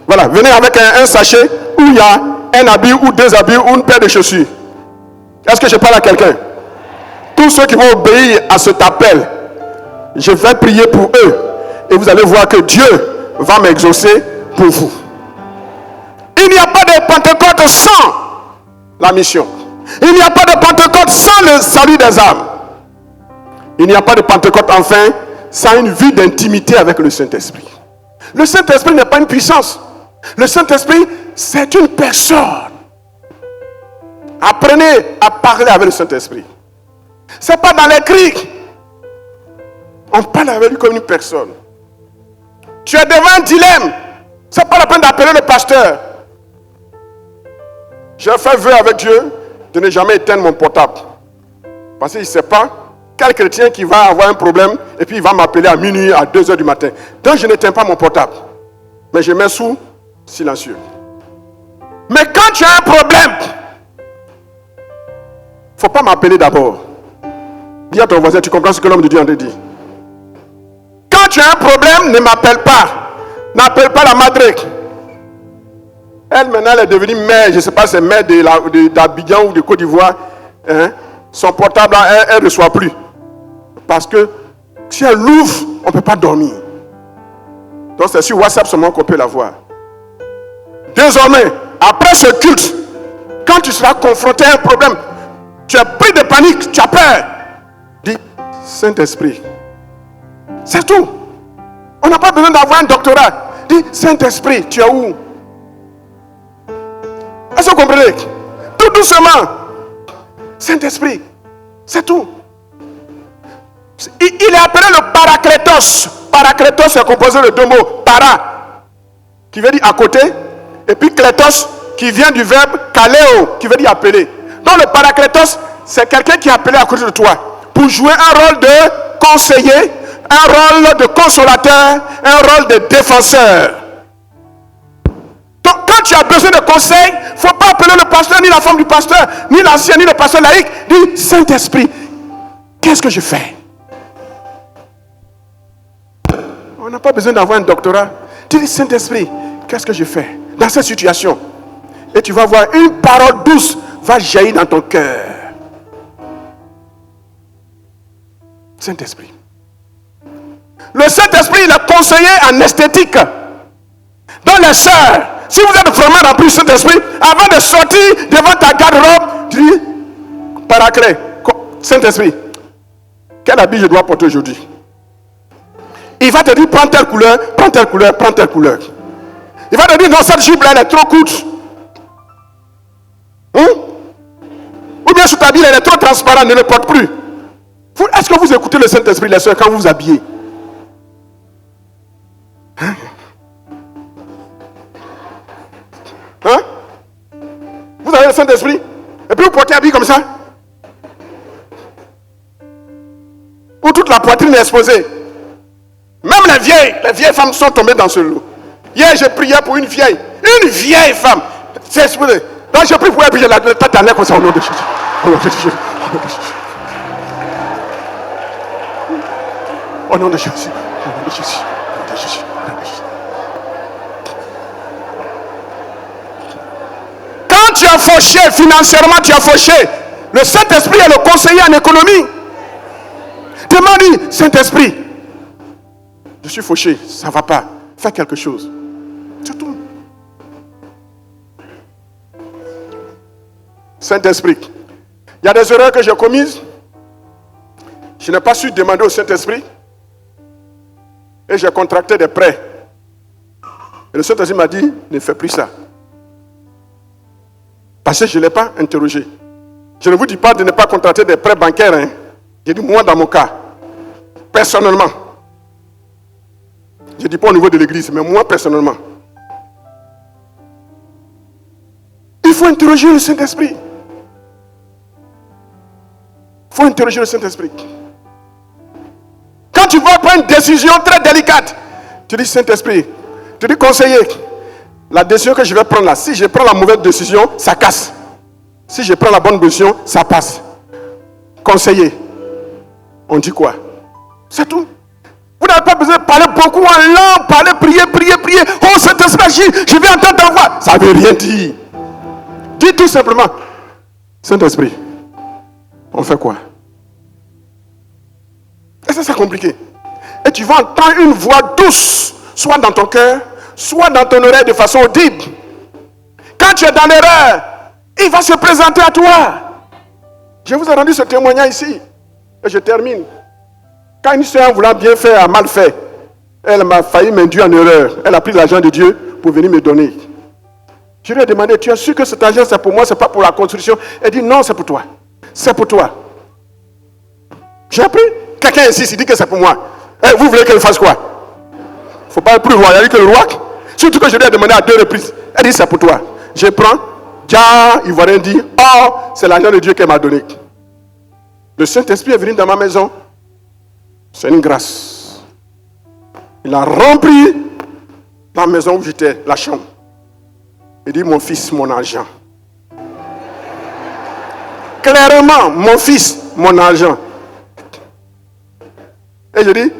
Voilà, venez avec un sachet où il y a un habit ou deux habits ou une paire de chaussures. Est-ce que je parle à quelqu'un? Tous ceux qui vont obéir à cet appel, je vais prier pour eux. Et vous allez voir que Dieu va m'exaucer pour vous. Il n'y a pas de Pentecôte sans la mission. Il n'y a pas de Pentecôte sans le salut des âmes. Il n'y a pas de Pentecôte enfin sans une vie d'intimité avec le Saint-Esprit. Le Saint-Esprit n'est pas une puissance. Le Saint-Esprit, c'est une personne. Apprenez à parler avec le Saint-Esprit. Ce n'est pas dans les cris. On parle avec lui comme une personne. Tu es devant un dilemme. Ce n'est pas la peine d'appeler le pasteur. J'ai fait vœu avec Dieu de ne jamais éteindre mon portable. Parce qu'il ne sait pas quel chrétien qui va avoir un problème et puis il va m'appeler à minuit, à 2h du matin. Donc je n'éteins pas mon portable. Mais je mets sous silencieux. Mais quand tu as un problème, il ne faut pas m'appeler d'abord. Dis à ton voisin, tu comprends ce que l'homme de Dieu en te dit. Quand tu as un problème, ne m'appelle pas. N'appelle pas la madre. Elle maintenant elle est devenue mère, je ne sais pas si c'est mère d'Abidjan ou de Côte d'Ivoire. Hein? Son portable, elle ne reçoit plus. Parce que si elle l'ouvre, on ne peut pas dormir. Donc c'est sur WhatsApp seulement qu'on peut la voir. Désormais, après ce culte, quand tu seras confronté à un problème, tu es pris de panique, tu as peur. Dis, Saint-Esprit. C'est tout. On n'a pas besoin d'avoir un doctorat. Dis, Saint-Esprit, tu es où? Est-ce que vous comprenez? Tout doucement. Saint-Esprit. C'est tout. Il est appelé le Parakletos. Parakletos est composé de deux mots. Para, qui veut dire à côté. Et puis Kletos, qui vient du verbe kaleo, qui veut dire appeler. Donc le Parakletos c'est quelqu'un qui est appelé à côté de toi pour jouer un rôle de conseiller, un rôle de consolateur, un rôle de défenseur. Donc, quand tu as besoin de conseils, il ne faut pas appeler le pasteur, ni la femme du pasteur, ni l'ancien, ni le pasteur laïque. Dis, Saint-Esprit, qu'est-ce que je fais? On n'a pas besoin d'avoir un doctorat. Tu dis, Saint-Esprit, qu'est-ce que je fais dans cette situation? Et tu vas voir une parole douce va jaillir dans ton cœur. Saint-Esprit. Le Saint-Esprit, il est conseiller en esthétique. Dans les sœurs, si vous êtes vraiment rempli du Saint-Esprit, avant de sortir devant ta garde-robe, tu dis, Paraclet, Saint-Esprit, quel habit je dois porter aujourd'hui? Il va te dire, prends telle couleur, prends telle couleur, prends telle couleur. Il va te dire, non, cette jupe-là, elle est trop courte. Ou bien sur ta bille, elle est trop transparente, ne le porte plus. Est-ce que vous écoutez le Saint-Esprit, les soeurs, quand vous vous habillez? Vous avez le Saint-Esprit, et puis vous portez habillé comme ça? Où toute la poitrine est exposée. Même les vieilles femmes sont tombées dans ce lot. Hier, j'ai prié pour une vieille femme. C'est exposé. Donc, j'ai prié pour elle, puis j'ai la tête en l'air comme ça, au nom de Jésus. Au nom de Jésus. Au nom de Jésus. Au nom de Jésus. Au nom de Jésus. Quand tu as fauché, financièrement tu as fauché, le Saint-Esprit est le conseiller en économie. Demande, Saint-Esprit, je suis fauché, ça ne va pas. Fais quelque chose. C'est tout. Saint-Esprit. Il y a des erreurs que j'ai commises. Je n'ai pas su demander au Saint-Esprit. Et j'ai contracté des prêts. Et le Saint-Esprit m'a dit, ne fais plus ça. Parce que je ne l'ai pas interrogé. Je ne vous dis pas de ne pas contracter des prêts bancaires. Hein. J'ai dit, moi, dans mon cas, personnellement. Je ne dis pas au niveau de l'église, mais moi, personnellement. Il faut interroger le Saint-Esprit. Il faut interroger le Saint-Esprit. Quand tu vas prendre une décision très délicate, tu dis, Saint-Esprit, tu dis, conseiller, la décision que je vais prendre là, si je prends la mauvaise décision, ça casse. Si je prends la bonne décision, ça passe. Conseiller, on dit quoi? C'est tout. Vous n'avez pas besoin de parler beaucoup en langue, parler, prier. Oh, Saint-Esprit, je vais entendre ta voix. Ça ne veut rien dire. Dis tout simplement, Saint-Esprit, on fait quoi? Et ça, c'est compliqué. Et tu vas entendre une voix douce, soit dans ton cœur, soit dans ton oreille de façon audible. Quand tu es dans l'erreur, il va se présenter à toi. Je vous ai rendu ce témoignage ici. Et je termine. Quand une soeur voulant bien faire a mal fait, elle m'a failli m'induire en erreur. Elle a pris l'argent de Dieu pour venir me donner. Je lui ai demandé, tu es sûr que cet argent c'est pour moi, c'est pas pour la construction? Elle dit, non, c'est pour toi. C'est pour toi. J'ai appris. Quelqu'un insiste, il dit que c'est pour moi. Et vous voulez qu'elle fasse quoi? Il ne faut pas être plus royal que le roi. Surtout que je lui ai demandé à 2 reprises. Elle dit, c'est pour toi. Je prends. Jah, il va rien dire. Oh, c'est l'argent de Dieu qu'elle m'a donné. Le Saint-Esprit est venu dans ma maison. C'est une grâce. Il a rempli la maison où j'étais, la chambre. Il dit, mon fils, mon argent. Clairement, mon fils, mon argent. Et je dis,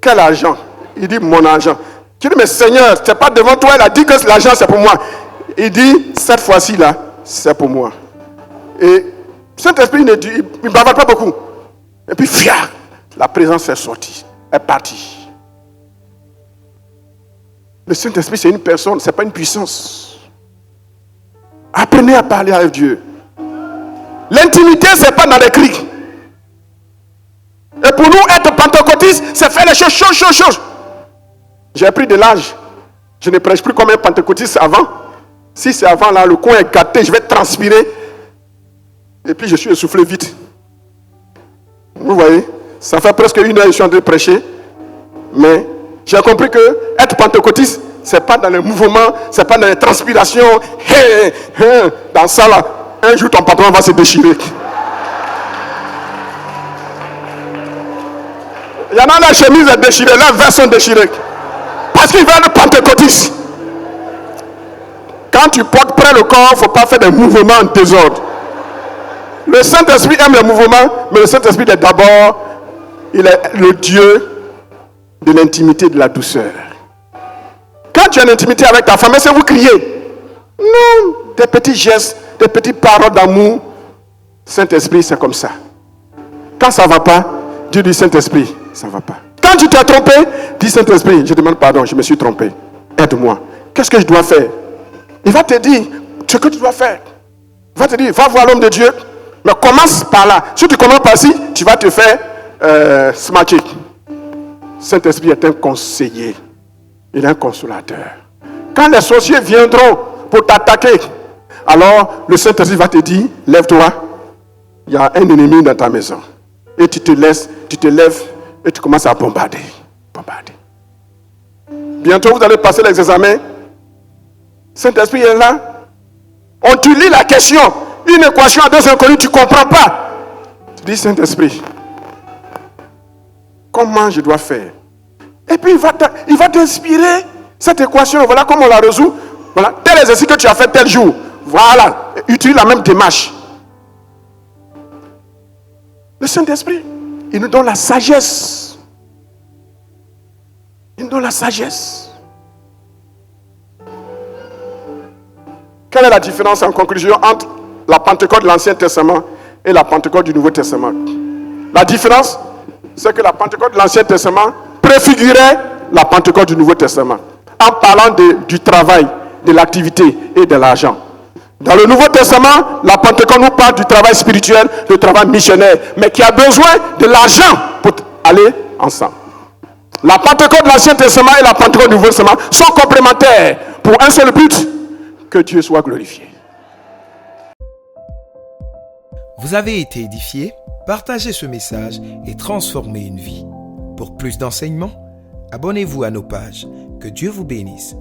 quel argent? Il dit, mon argent. Je dis, mais Seigneur, c'est pas devant toi, il a dit que l'argent c'est pour moi. Il dit, cette fois-ci là, c'est pour moi. Et Saint-Esprit, il ne bavarde pas beaucoup. Et puis, la présence est sortie, est partie. Le Saint-Esprit, c'est une personne, ce n'est pas une puissance. Apprenez à parler avec Dieu. L'intimité, ce n'est pas dans les cris. Et pour nous, être pentecôtiste, c'est faire les choses chaudes. J'ai pris de l'âge. Je ne prêche plus comme un pentecôtiste avant. Si c'est avant, là, le coin est gâté, je vais transpirer. Et puis je suis essoufflé vite. Vous voyez, ça fait presque 1 heure que je suis en train de prêcher. Mais j'ai compris que être pentecôtiste, c'est pas dans les mouvements, c'est pas dans les transpirations. Dans ça là, un jour ton patron va se déchirer. Il y en a la chemise est déchirée, leurs vestes sont déchirées. Parce qu'ils veulent le pentecôtiste. Quand tu portes près le corps, il ne faut pas faire des mouvements en désordre. Le Saint-Esprit aime les mouvements, mais le Saint-Esprit est d'abord, il est le Dieu de l'intimité, de la douceur. Quand tu as une intimité avec ta femme, est-ce que vous criez? Non, des petits gestes, des petites paroles d'amour. Saint-Esprit, c'est comme ça. Quand ça ne va pas, Dieu dit Saint-Esprit, ça ne va pas. Quand tu t'es trompé, dis Saint-Esprit, je demande pardon, je me suis trompé. Aide-moi. Qu'est-ce que je dois faire? Il va te dire ce que tu dois faire. Il va te dire, va voir l'homme de Dieu. Mais commence par là. Si tu commences par ici, tu vas te faire smacher. Saint-Esprit est un conseiller. Il est un consolateur. Quand les sorciers viendront pour t'attaquer, alors le Saint-Esprit va te dire, lève-toi. Il y a un ennemi dans ta maison. Et tu te lèves et tu commences à bombarder. Bientôt vous allez passer les examens. Saint-Esprit est là. On te lit la question. Une équation à deux inconnus, tu ne comprends pas. Tu dis Saint-Esprit, comment je dois faire? Et puis il va t'inspirer cette équation. Voilà comment on la résout. Voilà, tel exercice que tu as fait tel jour. Voilà, utilise la même démarche. Le Saint-Esprit, il nous donne la sagesse. Il nous donne la sagesse. Quelle est la différence en conclusion entre la Pentecôte de l'Ancien Testament et la Pentecôte du Nouveau Testament? La différence, c'est que la Pentecôte de l'Ancien Testament préfigurait la Pentecôte du Nouveau Testament en parlant du travail, de l'activité et de l'argent. Dans le Nouveau Testament, la Pentecôte nous parle du travail spirituel, du travail missionnaire, mais qui a besoin de l'argent pour aller ensemble. La Pentecôte de l'Ancien Testament et la Pentecôte du Nouveau Testament sont complémentaires pour un seul but, que Dieu soit glorifié. Vous avez été édifié? Partagez ce message et transformez une vie. Pour plus d'enseignements, abonnez-vous à nos pages. Que Dieu vous bénisse.